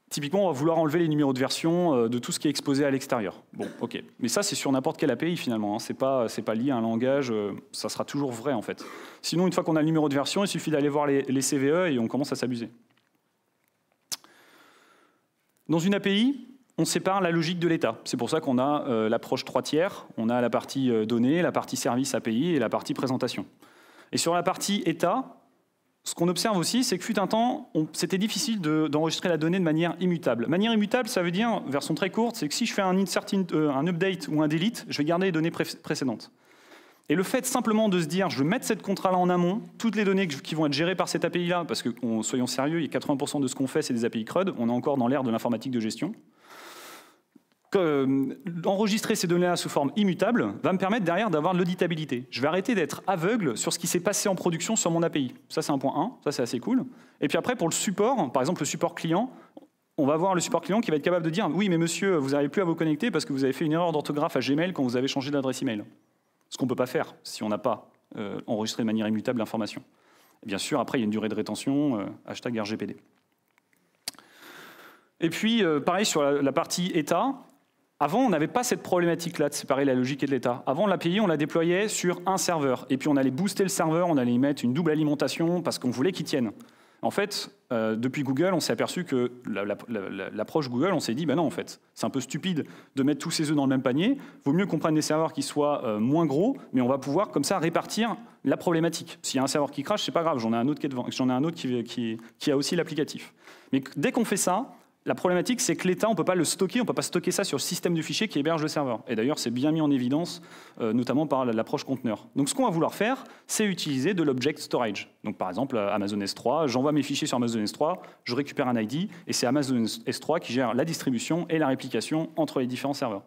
Typiquement, on va vouloir enlever les numéros de version de tout ce qui est exposé à l'extérieur. Bon, ok. Mais ça, c'est sur n'importe quelle API, finalement. Hein. C'est pas lié à un langage, ça sera toujours vrai, en fait. Sinon, une fois qu'on a le numéro de version, il suffit d'aller voir les CVE et on commence à s'abuser. Dans une API, on sépare la logique de l'état. C'est pour ça qu'on a l'approche 3 tiers. On a la partie données, la partie service API et la partie présentation. Et sur la partie état, ce qu'on observe aussi, c'est que fut un temps, c'était difficile d'enregistrer la donnée de manière immutable. Manière immutable, ça veut dire, version très courte, c'est que si je fais un update ou un delete, je vais garder les données précédentes. Et le fait simplement de se dire, je vais mettre cette contrat-là en amont, toutes les données qui vont être gérées par cette API-là, parce que, soyons sérieux, il y a 80% de ce qu'on fait, c'est des API CRUD, on est encore dans l'ère de l'informatique de gestion. enregistrer ces données-là sous forme immutable va me permettre derrière d'avoir de l'auditabilité. Je vais arrêter d'être aveugle sur ce qui s'est passé en production sur mon API. Ça, c'est un point 1, ça c'est assez cool. Et puis après, pour le support, par exemple le support client, on va voir le support client qui va être capable de dire « Oui, mais monsieur, vous n'arrivez plus à vous connecter parce que vous avez fait une erreur d'orthographe à Gmail quand vous avez changé d'adresse email. » Ce qu'on ne peut pas faire si on n'a pas enregistré de manière immutable l'information. Bien sûr, après, il y a une durée de rétention, hashtag RGPD. Et puis, pareil sur la partie état. Avant, on n'avait pas cette problématique-là de séparer la logique et de l'état. Avant, l'API, on la déployait sur un serveur. Et puis, on allait booster le serveur, on allait y mettre une double alimentation parce qu'on voulait qu'il tienne. En fait, depuis Google, on s'est aperçu que l'approche Google, on s'est dit, ben non, en fait, c'est un peu stupide de mettre tous ces œufs dans le même panier. Vaut mieux qu'on prenne des serveurs qui soient moins gros, mais on va pouvoir comme ça répartir la problématique. S'il y a un serveur qui crache, c'est pas grave, j'en ai un autre qui est devant, j'en ai un autre qui a aussi l'applicatif. Mais dès qu'on fait ça, la problématique, c'est que l'état, on ne peut pas le stocker, on ne peut pas stocker ça sur le système de fichiers qui héberge le serveur. Et d'ailleurs, c'est bien mis en évidence, notamment par l'approche conteneur. Donc, ce qu'on va vouloir faire, c'est utiliser de l'object storage. Donc, par exemple, Amazon S3, j'envoie mes fichiers sur Amazon S3, je récupère un ID, et c'est Amazon S3 qui gère la distribution et la réplication entre les différents serveurs.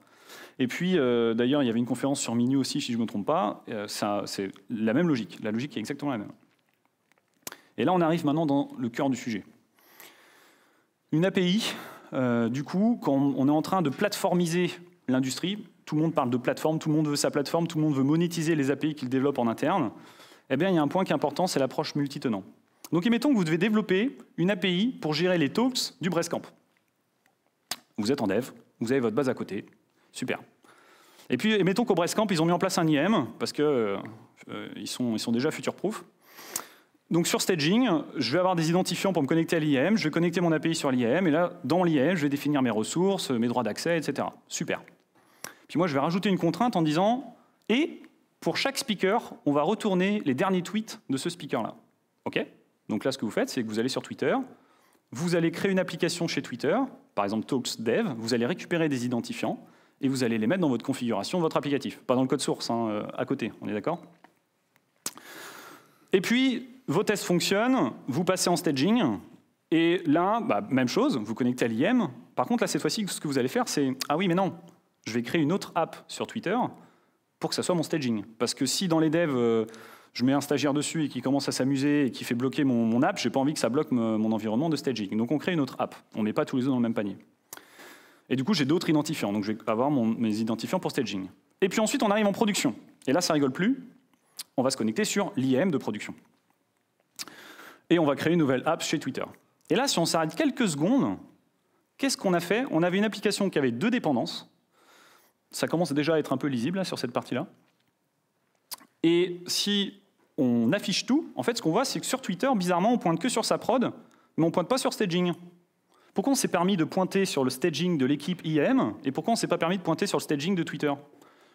Et puis, d'ailleurs, il y avait une conférence sur Minu aussi, si je ne me trompe pas. C'est la même logique. La logique est exactement la même. Et là, on arrive maintenant dans le cœur du sujet. Une API, du coup, quand on est en train de plateformiser l'industrie, tout le monde parle de plateforme, tout le monde veut sa plateforme, tout le monde veut monétiser les API qu'il développe en interne, eh bien, il y a un point qui est important, c'est l'approche multitenant. Donc, admettons que vous devez développer une API pour gérer les talks du Breastcamp. Vous êtes en dev, vous avez votre base à côté, super. Et puis, admettons qu'au Breastcamp, ils ont mis en place un IAM, parce qu'ils sont déjà future-proof. Donc sur staging, je vais avoir des identifiants pour me connecter à l'IAM, je vais connecter mon API sur l'IAM, et là, dans l'IAM, je vais définir mes ressources, mes droits d'accès, etc. Super. Puis moi, je vais rajouter une contrainte en disant, et pour chaque speaker, on va retourner les derniers tweets de ce speaker-là. OK ? Donc là, ce que vous faites, c'est que vous allez sur Twitter, vous allez créer une application chez Twitter, par exemple Talks Dev, vous allez récupérer des identifiants, et vous allez les mettre dans votre configuration de votre applicatif. Pas dans le code source, hein, à côté, on est d'accord ? Et puis, vos tests fonctionnent, vous passez en staging, et là, même chose, vous connectez à l'IM. Par contre, là, cette fois-ci, ce que vous allez faire, c'est « Ah oui, mais non, je vais créer une autre app sur Twitter pour que ça soit mon staging. » Parce que si dans les devs, je mets un stagiaire dessus et qui commence à s'amuser et qui fait bloquer mon app, j'ai pas envie que ça bloque mon environnement de staging. Donc on crée une autre app, on ne met pas tous les œufs dans le même panier. Et du coup, j'ai d'autres identifiants, donc je vais avoir mes identifiants pour staging. Et puis ensuite, on arrive en production. Et là, ça rigole plus, on va se connecter sur l'IM de production. Et on va créer une nouvelle app chez Twitter. Et là, si on s'arrête quelques secondes, qu'est-ce qu'on a fait? On avait une application qui avait 2 dépendances. Ça commence déjà à être un peu lisible là, sur cette partie-là. Et si on affiche tout, en fait, ce qu'on voit, c'est que sur Twitter, bizarrement, on pointe que sur sa prod, mais on ne pointe pas sur staging. Pourquoi on s'est permis de pointer sur le staging de l'équipe IAM, et pourquoi on ne s'est pas permis de pointer sur le staging de Twitter?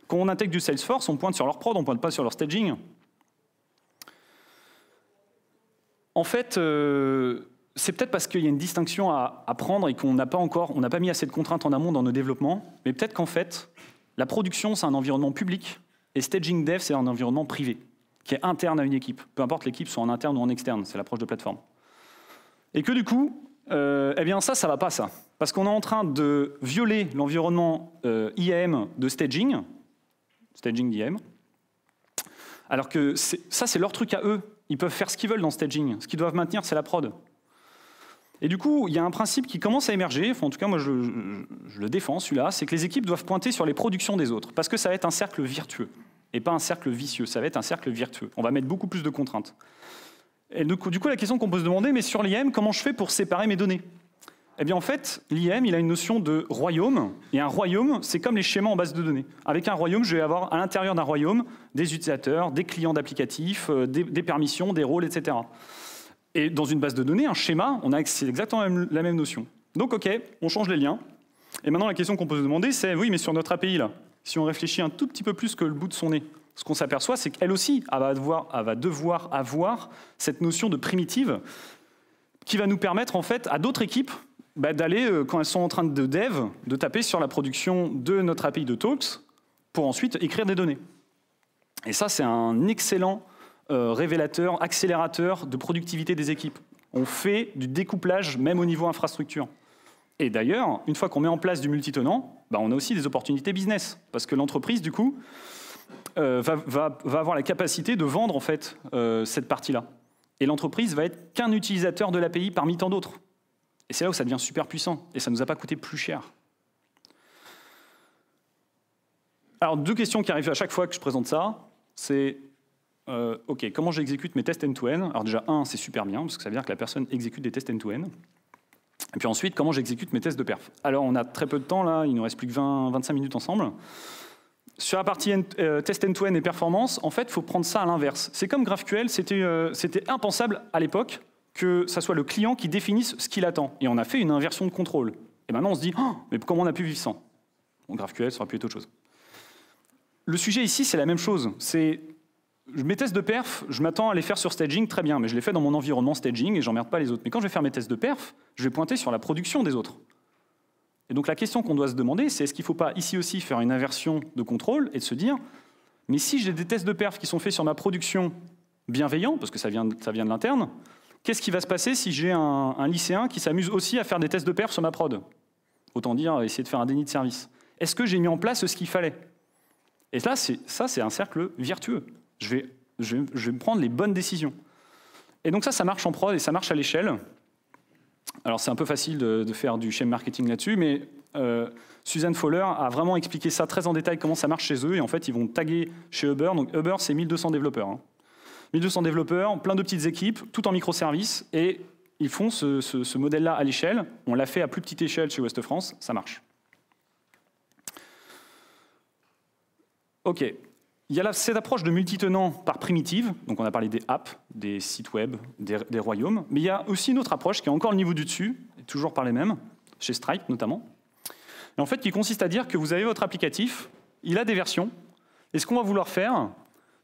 Quand on intègre du Salesforce, on pointe sur leur prod, on ne pointe pas sur leur staging. En fait, c'est peut-être parce qu'il y a une distinction à prendre et qu'on n'a pas mis assez de contraintes en amont dans nos développements, mais peut-être qu'en fait, la production, c'est un environnement public, et staging dev, c'est un environnement privé, qui est interne à une équipe. Peu importe l'équipe, soit en interne ou en externe, c'est l'approche de plateforme. Et que du coup, eh bien ça ne va pas, ça. Parce qu'on est en train de violer l'environnement IAM de staging d'IAM, alors que ça, c'est leur truc à eux. Ils peuvent faire ce qu'ils veulent dans staging. Ce qu'ils doivent maintenir, c'est la prod. Et du coup, il y a un principe qui commence à émerger, enfin, en tout cas, moi, je le défends, celui-là, c'est que les équipes doivent pointer sur les productions des autres, parce que ça va être un cercle vertueux, et pas un cercle vicieux, ça va être un cercle vertueux. On va mettre beaucoup plus de contraintes. Et du coup, la question qu'on peut se demander, mais sur l'IAM, comment je fais pour séparer mes données? Eh bien, en fait, l'IAM, il a une notion de royaume, et un royaume, c'est comme les schémas en base de données. Avec un royaume, je vais avoir à l'intérieur d'un royaume des utilisateurs, des clients d'applicatifs, des permissions, des rôles, etc. Et dans une base de données, un schéma, c'est exactement la même notion. Donc, OK, on change les liens. Et maintenant, la question qu'on peut se demander, c'est, oui, mais sur notre API, là, si on réfléchit un tout petit peu plus que le bout de son nez, ce qu'on s'aperçoit, c'est qu'elle aussi, elle va devoir avoir cette notion de primitive qui va nous permettre, en fait, à d'autres équipes, d'aller, quand elles sont en train de dev, de taper sur la production de notre API de Talks pour ensuite écrire des données. Et ça, c'est un excellent révélateur, accélérateur de productivité des équipes. On fait du découplage même au niveau infrastructure. Et d'ailleurs, une fois qu'on met en place du multitenant, on a aussi des opportunités business. Parce que l'entreprise, du coup, va avoir la capacité de vendre en fait, cette partie-là. Et l'entreprise va être qu'un utilisateur de l'API parmi tant d'autres. Et c'est là où ça devient super puissant. Et ça ne nous a pas coûté plus cher. Alors, 2 questions qui arrivent à chaque fois que je présente ça, c'est OK, comment j'exécute mes tests end-to-end? Alors déjà, c'est super bien, parce que ça veut dire que la personne exécute des tests end-to-end. Et puis ensuite, comment j'exécute mes tests de perf? Alors, on a très peu de temps, là, il nous reste plus que 25 minutes ensemble. Sur la partie test end-to-end et performance, en fait, il faut prendre ça à l'inverse. C'est comme GraphQL, c'était impensable à l'époque que ça soit le client qui définisse ce qu'il attend. Et on a fait une inversion de contrôle. Et maintenant, on se dit, mais comment on a pu vivre sans? Bon, GraphQL, ça aurait pu être autre chose. Le sujet ici, c'est la même chose. C'est mes tests de perf, je m'attends à les faire sur staging, très bien, mais je les fais dans mon environnement staging et j'emmerde pas les autres. Mais quand je vais faire mes tests de perf, je vais pointer sur la production des autres. Et donc la question qu'on doit se demander, c'est est-ce qu'il ne faut pas ici aussi faire une inversion de contrôle et de se dire, mais si j'ai des tests de perf qui sont faits sur ma production bienveillant, parce que ça vient de l'interne, qu'est-ce qui va se passer si j'ai un lycéen qui s'amuse aussi à faire des tests de perf sur ma prod? Autant dire, essayer de faire un déni de service. Est-ce que j'ai mis en place ce qu'il fallait? Et là, c'est un cercle vertueux. Je vais me prendre les bonnes décisions. Et donc ça marche en prod et ça marche à l'échelle. Alors c'est un peu facile de faire du shame marketing là-dessus, mais Suzanne Fowler a vraiment expliqué ça très en détail, comment ça marche chez eux. Et en fait, ils vont taguer chez Uber. Donc Uber, c'est 1200 développeurs. 1200 développeurs, plein de petites équipes, tout en microservices. Et ils font ce modèle-là à l'échelle. On l'a fait à plus petite échelle chez Ouest France. Ça marche. OK. Il y a cette approche de multitenant par primitive, donc on a parlé des apps, des sites web, des royaumes, mais il y a aussi une autre approche qui est encore le niveau du dessus, toujours par les mêmes, chez Stripe notamment, et en fait qui consiste à dire que vous avez votre applicatif, il a des versions, et ce qu'on va vouloir faire,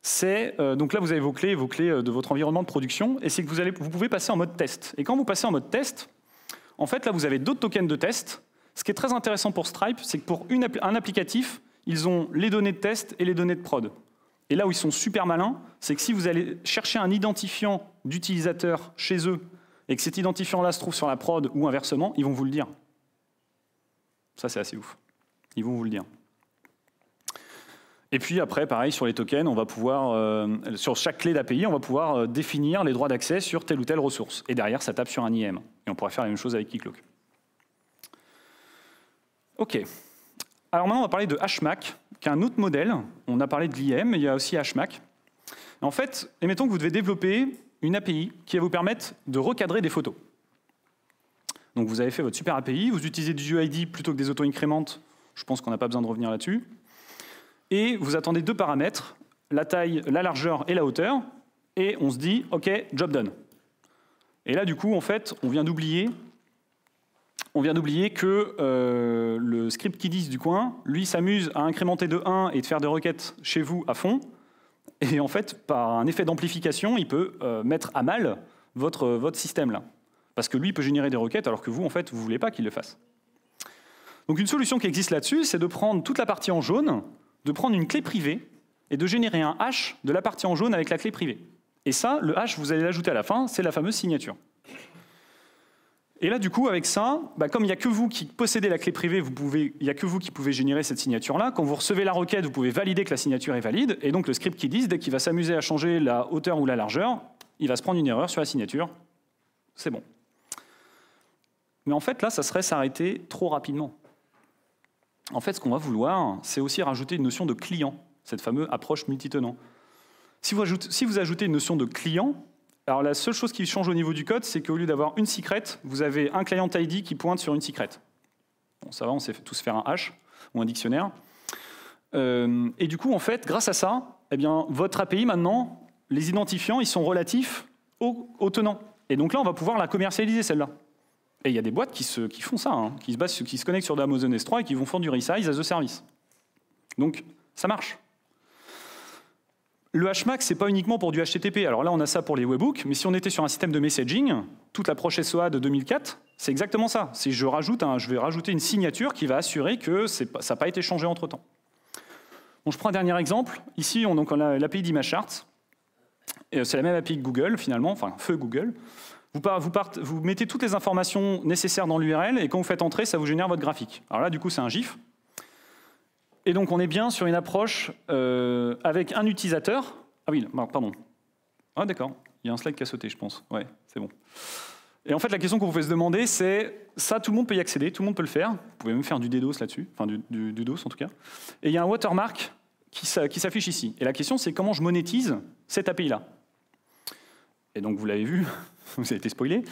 c'est, donc là vous avez vos clés de votre environnement de production, et c'est que vous pouvez passer en mode test. Et quand vous passez en mode test, en fait là vous avez d'autres tokens de test. Ce qui est très intéressant pour Stripe, c'est que pour un applicatif, ils ont les données de test et les données de prod. Et là où ils sont super malins, c'est que si vous allez chercher un identifiant d'utilisateur chez eux et que cet identifiant-là se trouve sur la prod ou inversement, ils vont vous le dire. Ça, c'est assez ouf. Ils vont vous le dire. Et puis après, pareil, sur les tokens, on va pouvoir, sur chaque clé d'API, on va pouvoir définir les droits d'accès sur telle ou telle ressource. Et derrière, ça tape sur un IAM. Et on pourrait faire la même chose avec Keycloak. OK. Alors maintenant, on va parler de HMAC, qui est un autre modèle. On a parlé de l'IAM, mais il y a aussi HMAC. Et en fait, admettons que vous devez développer une API qui va vous permettre de recadrer des photos. Donc vous avez fait votre super API, vous utilisez du UID plutôt que des auto-incrémentes. Je pense qu'on n'a pas besoin de revenir là-dessus. Et vous attendez 2 paramètres, la taille, la largeur et la hauteur. Et on se dit, OK, job done. Et là, du coup, en fait, on vient d'oublier que le script Kiddies du coin, lui, s'amuse à incrémenter de 1 et de faire des requêtes chez vous à fond. Et en fait, par un effet d'amplification, il peut mettre à mal votre système là. Parce que lui, il peut générer des requêtes alors que vous, en fait, vous ne voulez pas qu'il le fasse. Donc une solution qui existe là-dessus, c'est de prendre toute la partie en jaune, de prendre une clé privée et de générer un hash de la partie en jaune avec la clé privée. Et ça, le hash, vous allez l'ajouter à la fin, c'est la fameuse signature. Et là, du coup, avec ça, comme il n'y a que vous qui possédez la clé privée, il n'y a que vous qui pouvez générer cette signature-là. Quand vous recevez la requête, vous pouvez valider que la signature est valide. Et donc, le script qui dit, dès qu'il va s'amuser à changer la hauteur ou la largeur, il va se prendre une erreur sur la signature. C'est bon. Mais en fait, là, ça serait s'arrêter trop rapidement. En fait, ce qu'on va vouloir, c'est aussi rajouter une notion de client, cette fameuse approche multitenant. Si vous ajoutez une notion de client, alors la seule chose qui change au niveau du code, c'est qu'au lieu d'avoir une secret, vous avez un client ID qui pointe sur une secret. Bon, ça va, on sait tous faire un hash ou un dictionnaire. Et du coup, en fait, grâce à ça, eh bien, votre API, maintenant, les identifiants, ils sont relatifs au tenant. Et donc là, on va pouvoir la commercialiser, celle-là. Et il y a des boîtes qui font ça, qui se connectent sur Amazon S3 et qui vont faire du resize as a service. Donc, ça marche. Le HMAC, ce n'est pas uniquement pour du HTTP. Alors là, on a ça pour les webhooks, mais si on était sur un système de messaging, toute l'approche SOA de 2004, c'est exactement ça. Je vais rajouter une signature qui va assurer que ça n'a pas été changé entre-temps. Bon, je prends un dernier exemple. Ici, on a l'API d'ImageChart. C'est la même API que Google, finalement, enfin, feu Google. Vous mettez toutes les informations nécessaires dans l'URL et quand vous faites entrer, ça vous génère votre graphique. Alors là, du coup, c'est un GIF. Et donc, on est bien sur une approche avec un utilisateur. Ah oui, pardon. Ah d'accord, il y a un slide qui a sauté, je pense. Ouais, c'est bon. Et en fait, la question qu'on vous fait se demander, c'est ça, tout le monde peut y accéder, tout le monde peut le faire. Vous pouvez même faire du DDoS là-dessus, enfin du DOS en tout cas. Et il y a un watermark qui s'affiche ici. Et la question, c'est comment je monétise cette API-là. Et donc, vous l'avez vu, vous avez été spoilé.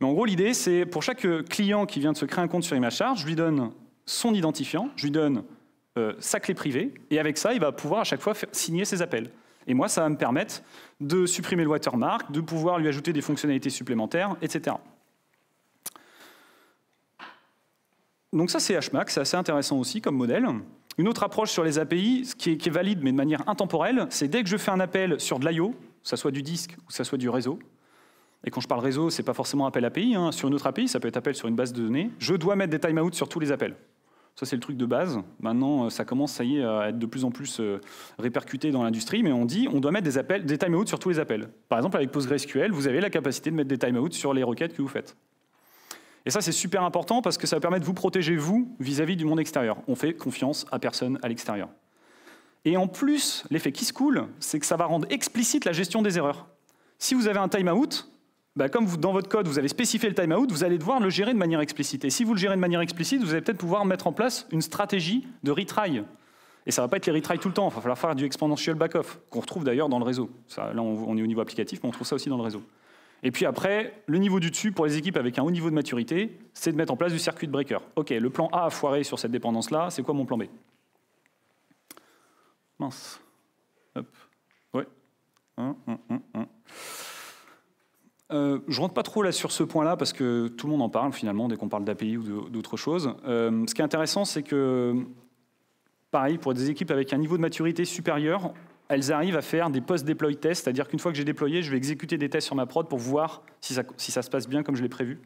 Mais en gros, l'idée, c'est pour chaque client qui vient de se créer un compte sur ImageShare, je lui donne son identifiant, je lui donne sa clé privée, et avec ça, il va pouvoir à chaque fois signer ses appels. Et moi, ça va me permettre de supprimer le watermark, de pouvoir lui ajouter des fonctionnalités supplémentaires, etc. Donc ça, c'est HMAC, c'est assez intéressant aussi comme modèle. Une autre approche sur les API, qui est valide, mais de manière intemporelle, c'est dès que je fais un appel sur de l'IO, que ça soit du disque ou que ça soit du réseau, et quand je parle réseau, ce n'est pas forcément appel API, hein. Sur une autre API, ça peut être appel sur une base de données, je dois mettre des timeouts sur tous les appels. Ça, c'est le truc de base. Maintenant, ça commence, ça y est, à être de plus en plus répercuté dans l'industrie, mais on dit on doit mettre des timeouts sur tous les appels. Par exemple, avec PostgreSQL, vous avez la capacité de mettre des timeouts sur les requêtes que vous faites. Et ça, c'est super important parce que ça va permettre de vous protéger, vous, vis-à-vis du monde extérieur. On fait confiance à personne à l'extérieur. Et en plus, l'effet qui se coule, c'est que ça va rendre explicite la gestion des erreurs. Si vous avez un timeout, comme dans votre code, vous avez spécifié le timeout, vous allez devoir le gérer de manière explicite. Et si vous le gérez de manière explicite, vous allez peut-être pouvoir mettre en place une stratégie de retry. Et ça ne va pas être les retry tout le temps, il va falloir faire du exponential back-off, qu'on retrouve d'ailleurs dans le réseau. Ça, là, on est au niveau applicatif, mais on trouve ça aussi dans le réseau. Et puis après, le niveau du dessus, pour les équipes avec un haut niveau de maturité, c'est de mettre en place du circuit breaker. OK, le plan A a foiré sur cette dépendance-là, c'est quoi mon plan B? Mince. Hop. Ouais. Je rentre pas trop là sur ce point-là parce que tout le monde en parle finalement dès qu'on parle d'API ou d'autres choses. Ce qui est intéressant, c'est que, pareil, pour des équipes avec un niveau de maturité supérieur, elles arrivent à faire des post-deploy tests, c'est-à-dire qu'une fois que j'ai déployé, je vais exécuter des tests sur ma prod pour voir si ça se passe bien comme je l'ai prévu.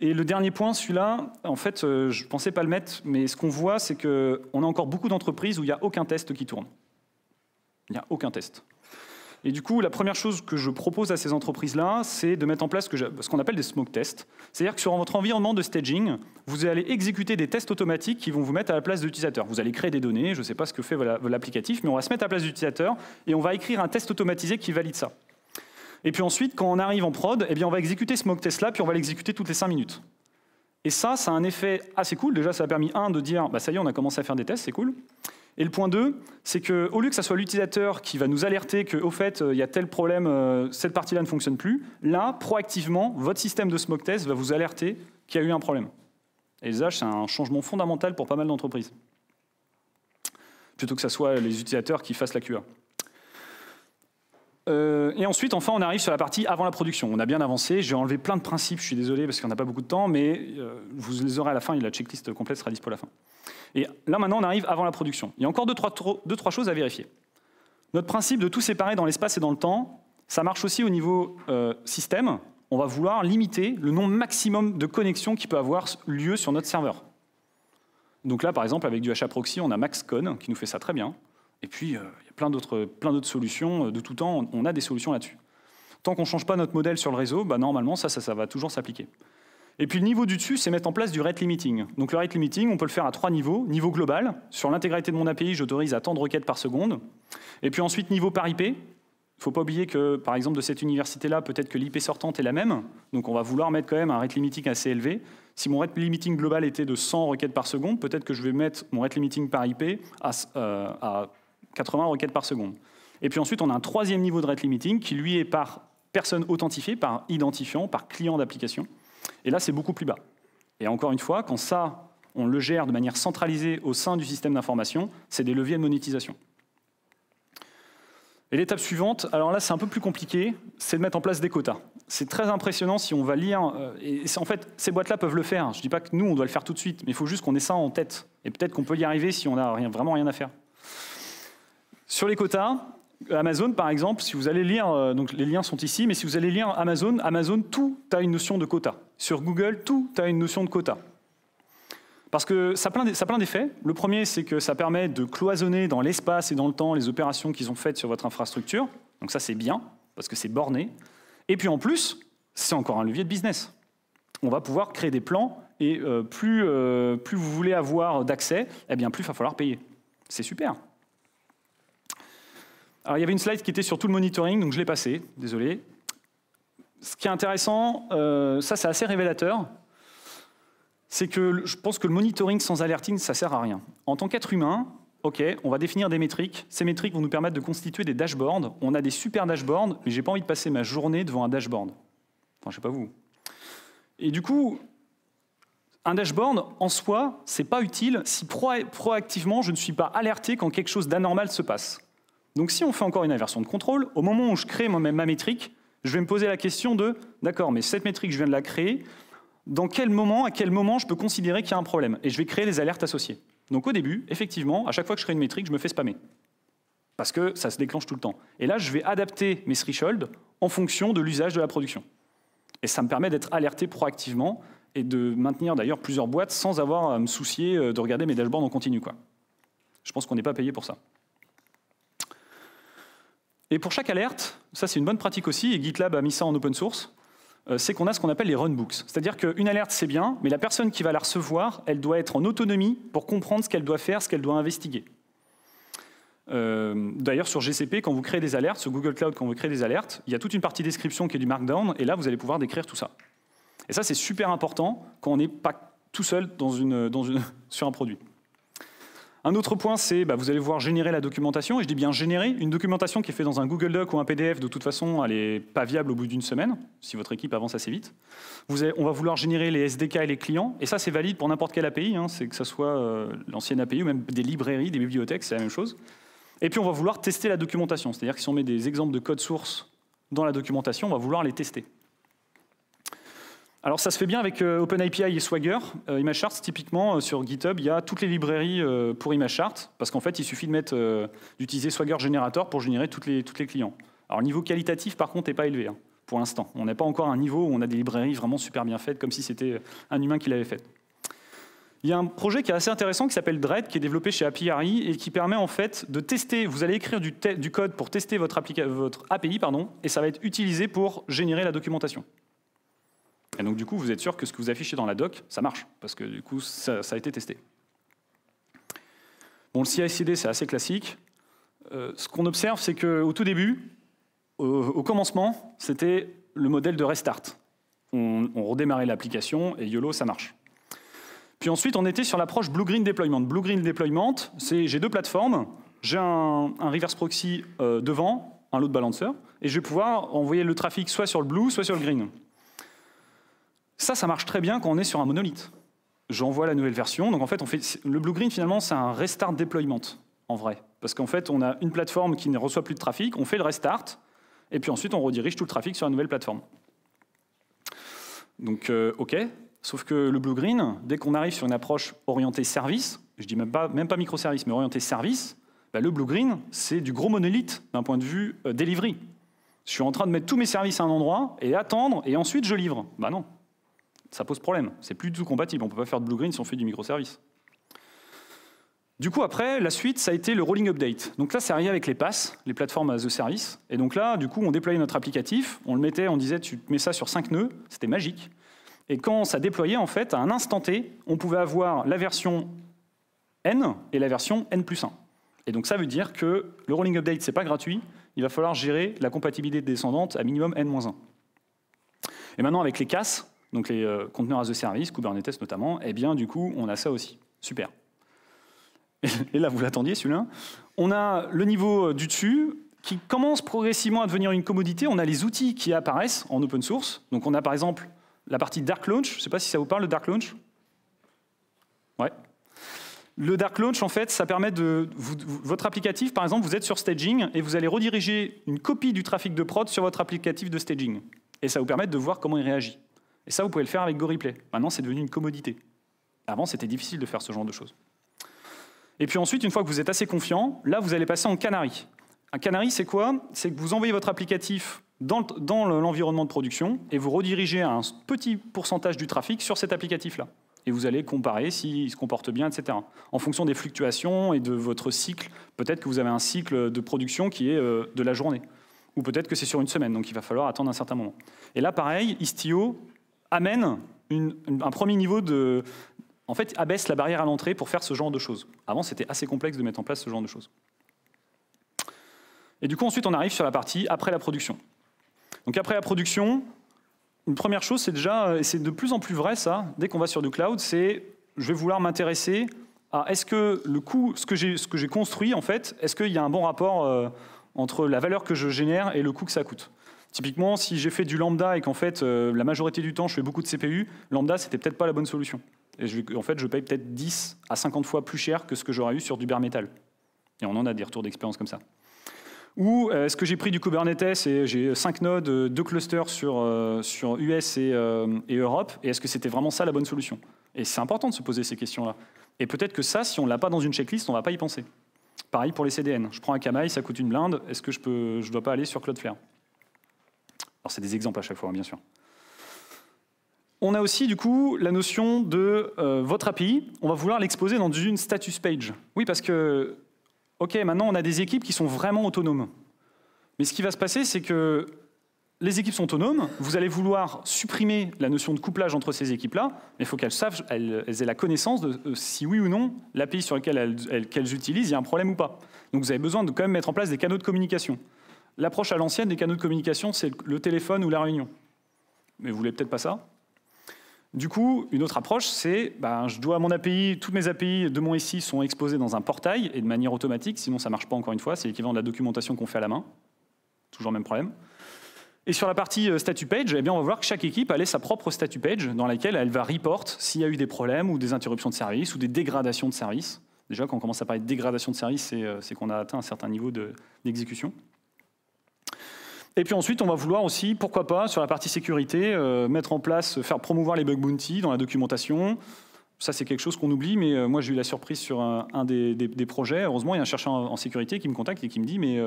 Et le dernier point, celui-là, en fait, je ne pensais pas le mettre, mais ce qu'on voit, c'est qu'on a encore beaucoup d'entreprises où il n'y a aucun test qui tourne. Il n'y a aucun test. Et du coup, la première chose que je propose à ces entreprises-là, c'est de mettre en place ce qu'on appelle des smoke tests. C'est-à-dire que sur votre environnement de staging, vous allez exécuter des tests automatiques qui vont vous mettre à la place de l'utilisateur. Vous allez créer des données, je ne sais pas ce que fait l'applicatif, mais on va se mettre à la place de l'utilisateur et on va écrire un test automatisé qui valide ça. Et puis ensuite, quand on arrive en prod, eh bien, on va exécuter ce smoke test-là, puis on va l'exécuter toutes les 5 minutes. Et ça a un effet assez cool. Déjà, ça a permis, de dire, ça y est, on a commencé à faire des tests, c'est cool. Et le point 2, c'est qu'au lieu que ce soit l'utilisateur qui va nous alerter qu'au fait, il y a tel problème, cette partie-là ne fonctionne plus, là, proactivement, votre système de smoke test va vous alerter qu'il y a eu un problème. Et ça, c'est un changement fondamental pour pas mal d'entreprises. Plutôt que ce soit les utilisateurs qui fassent la QA. Et ensuite, enfin, on arrive sur la partie avant la production. On a bien avancé, j'ai enlevé plein de principes, je suis désolé parce qu'on n'a pas beaucoup de temps, mais vous les aurez à la fin, et la checklist complète sera dispo à la fin. Et là, maintenant, on arrive avant la production. Il y a encore deux, trois choses à vérifier. Notre principe de tout séparer dans l'espace et dans le temps, ça marche aussi au niveau système. On va vouloir limiter le nombre maximum de connexions qui peut avoir lieu sur notre serveur. Donc là, par exemple, avec du HAProxy, on a MaxCon qui nous fait ça très bien. Et puis, il y a plein d'autres solutions. De tout temps, on a des solutions là-dessus. Tant qu'on ne change pas notre modèle sur le réseau, normalement, ça va toujours s'appliquer. Et puis le niveau du dessus, c'est mettre en place du rate limiting. Donc le rate limiting, on peut le faire à 3 niveaux. Niveau global, sur l'intégralité de mon API, j'autorise à tant de requêtes par seconde. Et puis ensuite, niveau par IP. Il ne faut pas oublier que, par exemple, de cette université-là, peut-être que l'IP sortante est la même. Donc on va vouloir mettre quand même un rate limiting assez élevé. Si mon rate limiting global était de 100 requêtes par seconde, peut-être que je vais mettre mon rate limiting par IP à 80 requêtes par seconde. Et puis ensuite, on a un troisième niveau de rate limiting qui, lui, est par personne authentifiée, par identifiant, par client d'application. Et là, c'est beaucoup plus bas. Et encore une fois, quand ça, on le gère de manière centralisée au sein du système d'information, c'est des leviers de monétisation. Et l'étape suivante, alors là, c'est un peu plus compliqué, c'est de mettre en place des quotas. C'est très impressionnant si on va lire, et en fait, ces boîtes-là peuvent le faire. Je ne dis pas que nous, on doit le faire tout de suite, mais il faut juste qu'on ait ça en tête. Et peut-être qu'on peut y arriver si on n'a vraiment rien à faire. Sur les quotas, Amazon, par exemple, si vous allez lire, donc les liens sont ici, mais si vous allez lire Amazon, tout a une notion de quota. Sur Google, tout a une notion de quota. Parce que ça a plein d'effets. Le premier, c'est que ça permet de cloisonner dans l'espace et dans le temps les opérations qu'ils ont faites sur votre infrastructure. Donc ça, c'est bien, parce que c'est borné. Et puis en plus, c'est encore un levier de business. On va pouvoir créer des plans et plus vous voulez avoir d'accès, eh bien plus il va falloir payer. C'est super. Alors il y avait une slide qui était sur tout le monitoring, donc je l'ai passé, désolé. Ce qui est intéressant, ça c'est assez révélateur, c'est que je pense que le monitoring sans alerting, ça sert à rien. En tant qu'être humain, ok, on va définir des métriques. Ces métriques vont nous permettre de constituer des dashboards. On a des super dashboards, mais j'ai pas envie de passer ma journée devant un dashboard. Enfin, je sais pas vous. Et du coup, un dashboard, en soi, c'est pas utile si proactivement, je ne suis pas alerté quand quelque chose d'anormal se passe. Donc si on fait encore une inversion de contrôle, au moment où je crée ma métrique, je vais me poser la question de, d'accord, mais cette métrique, je viens de la créer, à quel moment je peux considérer qu'il y a un problème? Et je vais créer des alertes associées. Donc au début, effectivement, à chaque fois que je crée une métrique, je me fais spammer. Parce que ça se déclenche tout le temps. Et là, je vais adapter mes thresholds en fonction de l'usage de la production. Et ça me permet d'être alerté proactivement et de maintenir d'ailleurs plusieurs boîtes sans avoir à me soucier de regarder mes dashboards en continu, quoi. Je pense qu'on n'est pas payé pour ça. Et pour chaque alerte, ça c'est une bonne pratique aussi, et GitLab a mis ça en open source, c'est qu'on a ce qu'on appelle les runbooks. C'est-à-dire qu'une alerte c'est bien, mais la personne qui va la recevoir, elle doit être en autonomie pour comprendre ce qu'elle doit faire, ce qu'elle doit investiguer. D'ailleurs sur GCP, quand vous créez des alertes, sur Google Cloud, quand vous créez des alertes, il y a toute une partie description qui est du Markdown, et là vous allez pouvoir décrire tout ça. Et ça c'est super important quand on n'est pas tout seul sur un produit. Un autre point, c'est vous allez voir générer la documentation, et je dis bien générer. Une documentation qui est faite dans un Google Doc ou un PDF, de toute façon, elle n'est pas viable au bout d'une semaine, si votre équipe avance assez vite. On va vouloir générer les SDK et les clients, et ça c'est valide pour n'importe quelle API, c'est que ce soit l'ancienne API ou même des librairies, des bibliothèques, c'est la même chose. Et puis on va vouloir tester la documentation, c'est-à-dire que si on met des exemples de code source dans la documentation, on va vouloir les tester. Alors ça se fait bien avec OpenAPI et Swagger. ImageCharts, typiquement, sur GitHub, il y a toutes les librairies pour ImageCharts, parce qu'en fait, il suffit d'utiliser Swagger Generator pour générer toutes les clients. Alors le niveau qualitatif, par contre, n'est pas élevé, pour l'instant. On n'est pas encore à un niveau où on a des librairies vraiment super bien faites, comme si c'était un humain qui l'avait fait. Il y a un projet qui est assez intéressant qui s'appelle Dread, qui est développé chez API et qui permet en fait de tester. Vous allez écrire du code pour tester votre API, et ça va être utilisé pour générer la documentation. Et donc du coup, vous êtes sûr que ce que vous affichez dans la doc, ça marche, parce que du coup, ça a été testé. Bon, le CI/CD, c'est assez classique. Ce qu'on observe, c'est qu'au tout début, au commencement, c'était le modèle de restart. On redémarrait l'application et YOLO, ça marche. Puis ensuite, on était sur l'approche Blue-Green Deployment. Blue-Green Deployment, c'est j'ai deux plateformes, j'ai un reverse proxy devant, un load balancer, et je vais pouvoir envoyer le trafic soit sur le blue, soit sur le green. Ça marche très bien quand on est sur un monolithe. J'envoie la nouvelle version. Donc en fait, le blue-green, finalement, c'est un restart deployment, en vrai. Parce qu'en fait, on a une plateforme qui ne reçoit plus de trafic, on fait le restart, et puis ensuite, on redirige tout le trafic sur la nouvelle plateforme. Donc, OK. Sauf que le blue-green, dès qu'on arrive sur une approche orientée service, je dis même pas microservice, mais orientée service, le blue-green, c'est du gros monolithe d'un point de vue delivery. Je suis en train de mettre tous mes services à un endroit et attendre, et ensuite je livre. Non. Ça pose problème. C'est plus du tout compatible. On ne peut pas faire de blue-green si on fait du microservice. Du coup, après, la suite, ça a été le rolling update. Donc là, c'est arrivé avec les PaaS, les plateformes as a service. Et donc là, du coup, on déployait notre applicatif. On le mettait, on disait, tu mets ça sur 5 nœuds. C'était magique. Et quand ça déployait, en fait, à un instant T, on pouvait avoir la version N et la version N+1. Et donc ça veut dire que le rolling update, c'est pas gratuit. Il va falloir gérer la compatibilité descendante à minimum N-1. Et maintenant, avec les CAS, donc les conteneurs as a service, Kubernetes notamment, eh bien du coup, on a ça aussi. Super. Et là, vous l'attendiez celui-là. On a le niveau du dessus qui commence progressivement à devenir une commodité. On a les outils qui apparaissent en open source. Donc on a par exemple la partie Dark Launch. Je ne sais pas si ça vous parle, le Dark Launch. Ouais. Le Dark Launch, en fait, ça permet votre applicatif, par exemple, vous êtes sur staging et vous allez rediriger une copie du trafic de prod sur votre applicatif de staging. Et ça vous permet de voir comment il réagit. Et ça, vous pouvez le faire avec GoReplay. Maintenant, c'est devenu une commodité. Avant, c'était difficile de faire ce genre de choses. Et puis ensuite, une fois que vous êtes assez confiant, là, vous allez passer en canary. Un canary, c'est quoi? C'est que vous envoyez votre applicatif dans l'environnement de production et vous redirigez un petit pourcentage du trafic sur cet applicatif-là. Et vous allez comparer s'il se comporte bien, etc. En fonction des fluctuations et de votre cycle, peut-être que vous avez un cycle de production qui est de la journée. Ou peut-être que c'est sur une semaine, donc il va falloir attendre un certain moment. Et là, pareil, Istio amène un premier niveau de... En fait, abaisse la barrière à l'entrée pour faire ce genre de choses. Avant, c'était assez complexe de mettre en place ce genre de choses. Et du coup, ensuite, on arrive sur la partie après la production. Donc après la production, une première chose, c'est déjà, et c'est de plus en plus vrai ça, dès qu'on va sur du cloud, c'est je vais vouloir m'intéresser à est-ce que le coût, ce que j'ai construit, en fait, est-ce qu'il y a un bon rapport entre la valeur que je génère et le coût que ça coûte. Typiquement, si j'ai fait du lambda et qu'en fait, la majorité du temps, je fais beaucoup de CPU, lambda, c'était peut-être pas la bonne solution. Et en fait, je paye peut-être 10 à 50 fois plus cher que ce que j'aurais eu sur du bare metal. Et on en a des retours d'expérience comme ça. Ou est-ce que j'ai pris du Kubernetes et j'ai 5 nodes, 2 clusters sur US et Europe, et est-ce que c'était vraiment ça la bonne solution? Et c'est important de se poser ces questions-là. Et peut-être que ça, si on ne l'a pas dans une checklist, on ne va pas y penser. Pareil pour les CDN. Je prends un Kamaï, ça coûte une blinde. Est-ce que je ne dois pas aller sur Cloudflare? Alors, c'est des exemples à chaque fois, bien sûr. On a aussi, du coup, la notion de votre API. On va vouloir l'exposer dans une status page. Oui, parce que, OK, maintenant, on a des équipes qui sont vraiment autonomes. Mais ce qui va se passer, c'est que les équipes sont autonomes. Vous allez vouloir supprimer la notion de couplage entre ces équipes-là, mais il faut qu'elles aient la connaissance de si oui ou non l'API sur laquelle qu'elles utilisent, il y a un problème ou pas. Donc vous avez besoin de quand même mettre en place des canaux de communication. L'approche à l'ancienne des canaux de communication, c'est le téléphone ou la réunion. Mais vous voulez peut-être pas ça. Du coup, une autre approche, c'est je dois mon API, toutes mes API de mon SI sont exposées dans un portail et de manière automatique, sinon ça ne marche pas encore une fois, c'est l'équivalent de la documentation qu'on fait à la main. Toujours le même problème. Et sur la partie statut page, eh bien, on va voir que chaque équipe a sa propre statut page dans laquelle elle va report s'il y a eu des problèmes ou des interruptions de service ou des dégradations de service. Déjà, quand on commence à parler de dégradation de service, c'est qu'on a atteint un certain niveau d'exécution. Et puis ensuite, on va vouloir aussi, pourquoi pas, sur la partie sécurité, mettre en place, faire promouvoir les bug bounty dans la documentation. Ça, c'est quelque chose qu'on oublie, mais moi, j'ai eu la surprise sur un des projets. Heureusement, il y a un chercheur en sécurité qui me contacte et qui me dit « Mais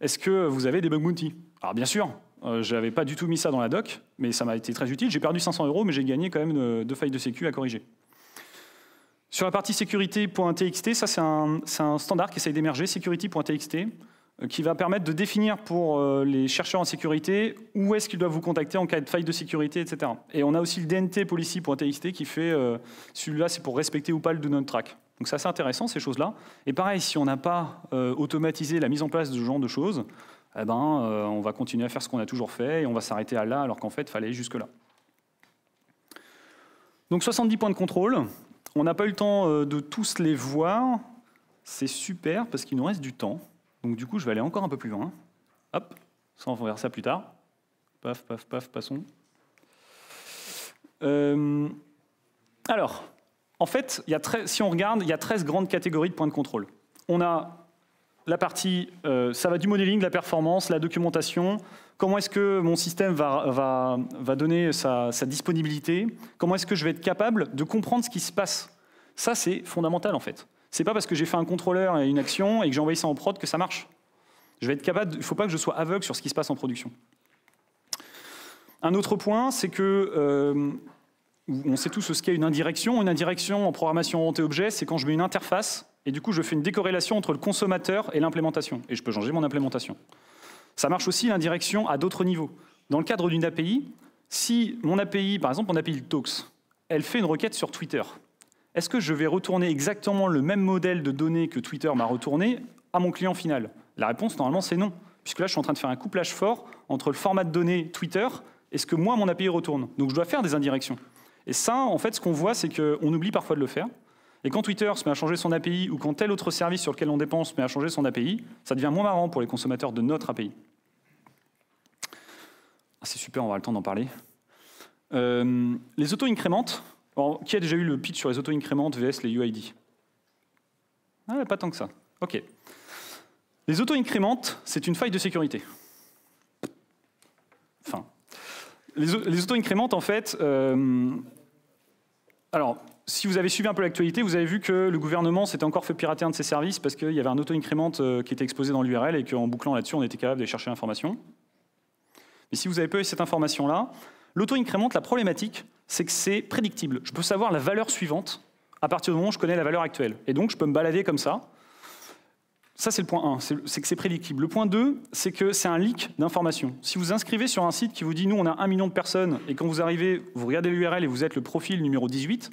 est-ce que vous avez des bug bounty ?» Alors bien sûr, je n'avais pas du tout mis ça dans la doc, mais ça m'a été très utile. J'ai perdu 500 €, mais j'ai gagné quand même 2 failles de sécu à corriger. Sur la partie sécurité.txt, ça, c'est un standard qui essaye d'émerger, security.txt, qui va permettre de définir pour les chercheurs en sécurité où est-ce qu'ils doivent vous contacter en cas de faille de sécurité, etc. Et on a aussi le DNT policy.txt qui fait, celui-là, c'est pour respecter ou pas le do not track. Donc c'est assez intéressant, ces choses-là. Et pareil, si on n'a pas automatisé la mise en place de ce genre de choses, eh ben, on va continuer à faire ce qu'on a toujours fait et on va s'arrêter à là, alors qu'en fait, il fallait aller jusque-là. Donc 70 points de contrôle. On n'a pas eu le temps de tous les voir. C'est super, parce qu'il nous reste du temps. Donc du coup, je vais aller encore un peu plus loin. Hop, ça, on va voir ça plus tard. Paf, paf, paf, passons. Alors, en fait, si on regarde, il y a 13 grandes catégories de points de contrôle. On a la partie, ça va du modeling, de la performance, la documentation, comment est-ce que mon système va donner sa disponibilité, comment est-ce que je vais être capable de comprendre ce qui se passe. Ça, c'est fondamental, en fait. C'est pas parce que j'ai fait un contrôleur et une action et que j'ai envoyé ça en prod que ça marche. Je vais être capable, il ne faut pas que je sois aveugle sur ce qui se passe en production. Un autre point, c'est que on sait tous ce qu'est une indirection. Une indirection en programmation orientée objet, c'est quand je mets une interface et du coup je fais une décorrélation entre le consommateur et l'implémentation. Et je peux changer mon implémentation. Ça marche aussi l'indirection à d'autres niveaux. Dans le cadre d'une API, si mon API, par exemple mon API Talks, elle fait une requête sur Twitter, est-ce que je vais retourner exactement le même modèle de données que Twitter m'a retourné à mon client final? La réponse, normalement, c'est non. Puisque là, je suis en train de faire un couplage fort entre le format de données Twitter et ce que moi, mon API retourne. Donc, je dois faire des indirections. Et ça, en fait, ce qu'on voit, c'est qu'on oublie parfois de le faire. Et quand Twitter se met à changer son API ou quand tel autre service sur lequel on dépense se met à changer son API, ça devient moins marrant pour les consommateurs de notre API. Ah, c'est super, on va avoir le temps d'en parler. Les auto-incrémentes. Alors, qui a déjà eu le pitch sur les auto-incrémentes vs les UID? Ah, pas tant que ça. OK. Les auto-incrémentes, c'est une faille de sécurité. Enfin, les auto-incrémentes, en fait... alors, si vous avez suivi un peu l'actualité, vous avez vu que le gouvernement s'était encore fait pirater un de ses services parce qu'il y avait un auto-incrémente qui était exposé dans l'URL et qu'en bouclant là-dessus, on était capable d'aller chercher l'information. Mais si vous n'avez pas eu cette information-là, l'auto-incrémente, la problématique, c'est que c'est prédictible. Je peux savoir la valeur suivante à partir du moment où je connais la valeur actuelle. Et donc, je peux me balader comme ça. Ça, c'est le point 1, c'est que c'est prédictible. Le point 2, c'est que c'est un leak d'informations. Si vous inscrivez sur un site qui vous dit « nous, on a 1 million de personnes » et quand vous arrivez, vous regardez l'URL et vous êtes le profil numéro 18.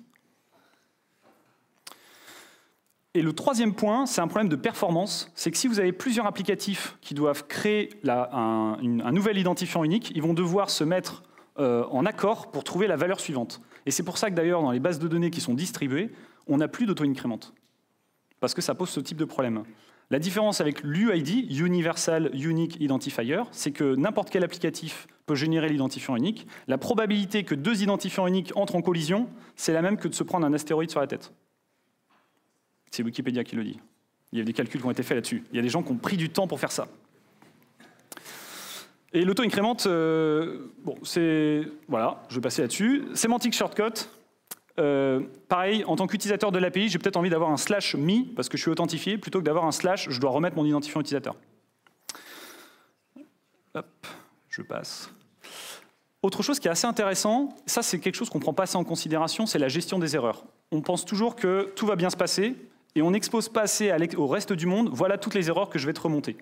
Et le troisième point, c'est un problème de performance. C'est que si vous avez plusieurs applicatifs qui doivent créer un nouvel identifiant unique, ils vont devoir se mettre en accord pour trouver la valeur suivante. Et c'est pour ça que d'ailleurs, dans les bases de données qui sont distribuées, on n'a plus d'auto-increment. Parce que ça pose ce type de problème. La différence avec l'UID, Universal Unique Identifier, c'est que n'importe quel applicatif peut générer l'identifiant unique. La probabilité que 2 identifiants uniques entrent en collision, c'est la même que de se prendre un astéroïde sur la tête. C'est Wikipédia qui le dit. Il y a des calculs qui ont été faits là-dessus. Il y a des gens qui ont pris du temps pour faire ça. Et l'auto-increment, bon, c'est... Voilà, je vais passer là-dessus. Semantic shortcut. Pareil, en tant qu'utilisateur de l'API, j'ai peut-être envie d'avoir un /me, parce que je suis authentifié, plutôt que d'avoir un /, je dois remettre mon identifiant utilisateur. Hop, je passe. Autre chose qui est assez intéressant, ça c'est quelque chose qu'on ne prend pas assez en considération, c'est la gestion des erreurs. On pense toujours que tout va bien se passer, et on n'expose pas assez au reste du monde, voilà toutes les erreurs que je vais te remonter.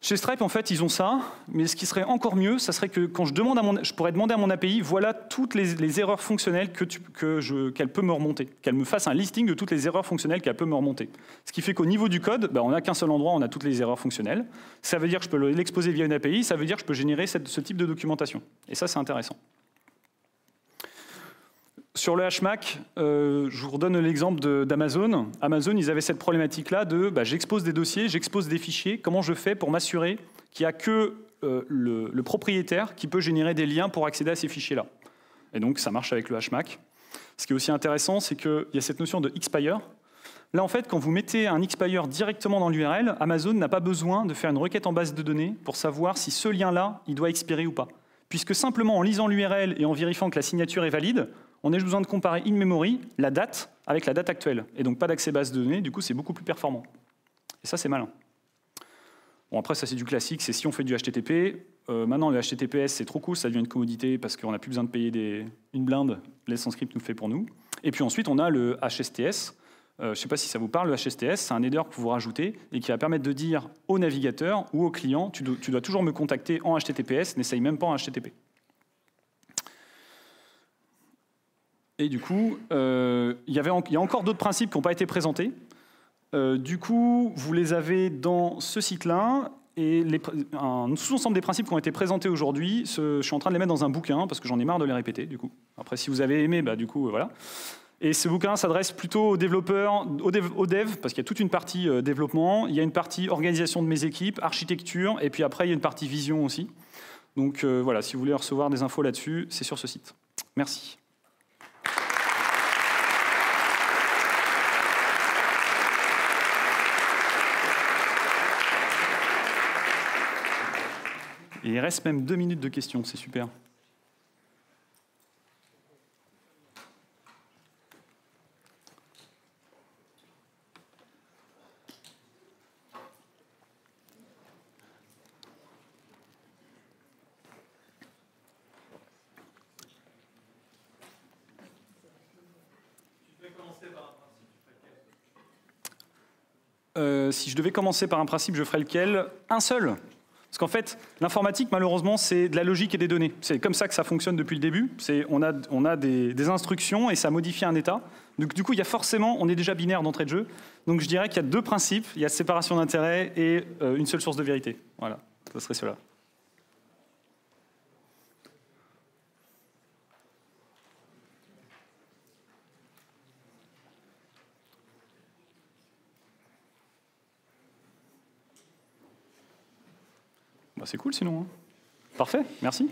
Chez Stripe, en fait, ils ont ça, mais ce qui serait encore mieux, ça serait que quand je pourrais demander à mon API, voilà toutes les erreurs fonctionnelles qu'elle peut me remonter, qu'elle me fasse un listing de toutes les erreurs fonctionnelles qu'elle peut me remonter. Ce qui fait qu'au niveau du code, on n'a qu'un seul endroit, on a toutes les erreurs fonctionnelles. Ça veut dire que je peux l'exposer via une API, ça veut dire que je peux générer ce type de documentation. Et ça, c'est intéressant. Sur le HMAC, je vous redonne l'exemple d'Amazon. Amazon, ils avaient cette problématique-là de j'expose des dossiers, j'expose des fichiers. Comment je fais pour m'assurer qu'il n'y a que le propriétaire qui peut générer des liens pour accéder à ces fichiers-là? Et donc, ça marche avec le HMAC. Ce qui est aussi intéressant, c'est qu'il y a cette notion de expire. Là, en fait, quand vous mettez un expire directement dans l'URL, Amazon n'a pas besoin de faire une requête en base de données pour savoir si ce lien-là, il doit expirer ou pas. Puisque simplement en lisant l'URL et en vérifiant que la signature est valide, on a juste besoin de comparer in memory la date avec la date actuelle. Et donc pas d'accès base de données, du coup c'est beaucoup plus performant. Et ça c'est malin. Bon après ça c'est du classique, c'est si on fait du HTTP. Maintenant le HTTPS c'est trop cool, ça devient une commodité parce qu'on n'a plus besoin de payer une blinde, Let's Encrypt nous fait pour nous. Et puis ensuite on a le HSTS. Je ne sais pas si ça vous parle, le HSTS, c'est un header que vous rajoutez et qui va permettre de dire au navigateur ou au client, tu dois toujours me contacter en HTTPS, n'essaye même pas en HTTP. Et du coup, il y a encore d'autres principes qui n'ont pas été présentés. Du coup, vous les avez dans ce site-là. Et un sous-ensemble des principes qui ont été présentés aujourd'hui, je suis en train de les mettre dans un bouquin, parce que j'en ai marre de les répéter, du coup. Après, si vous avez aimé, du coup, voilà. Et ce bouquin s'adresse plutôt aux développeurs, aux devs, parce qu'il y a toute une partie développement, il y a une partie organisation de mes équipes, architecture, et puis après, il y a une partie vision aussi. Donc voilà, si vous voulez recevoir des infos là-dessus, c'est sur ce site. Merci. Et il reste même 2 minutes de questions, c'est super. Si je devais commencer par un principe, je ferais lequel? Un seul. Parce qu'en fait, l'informatique, malheureusement, c'est de la logique et des données. C'est comme ça que ça fonctionne depuis le début. On a des instructions et ça modifie un état. Donc, du coup, il y a forcément, on est déjà binaire d'entrée de jeu. Donc, je dirais qu'il y a 2 principes. Il y a séparation d'intérêts et une seule source de vérité. Voilà, ça serait cela. C'est cool sinon. Hein. Parfait, merci.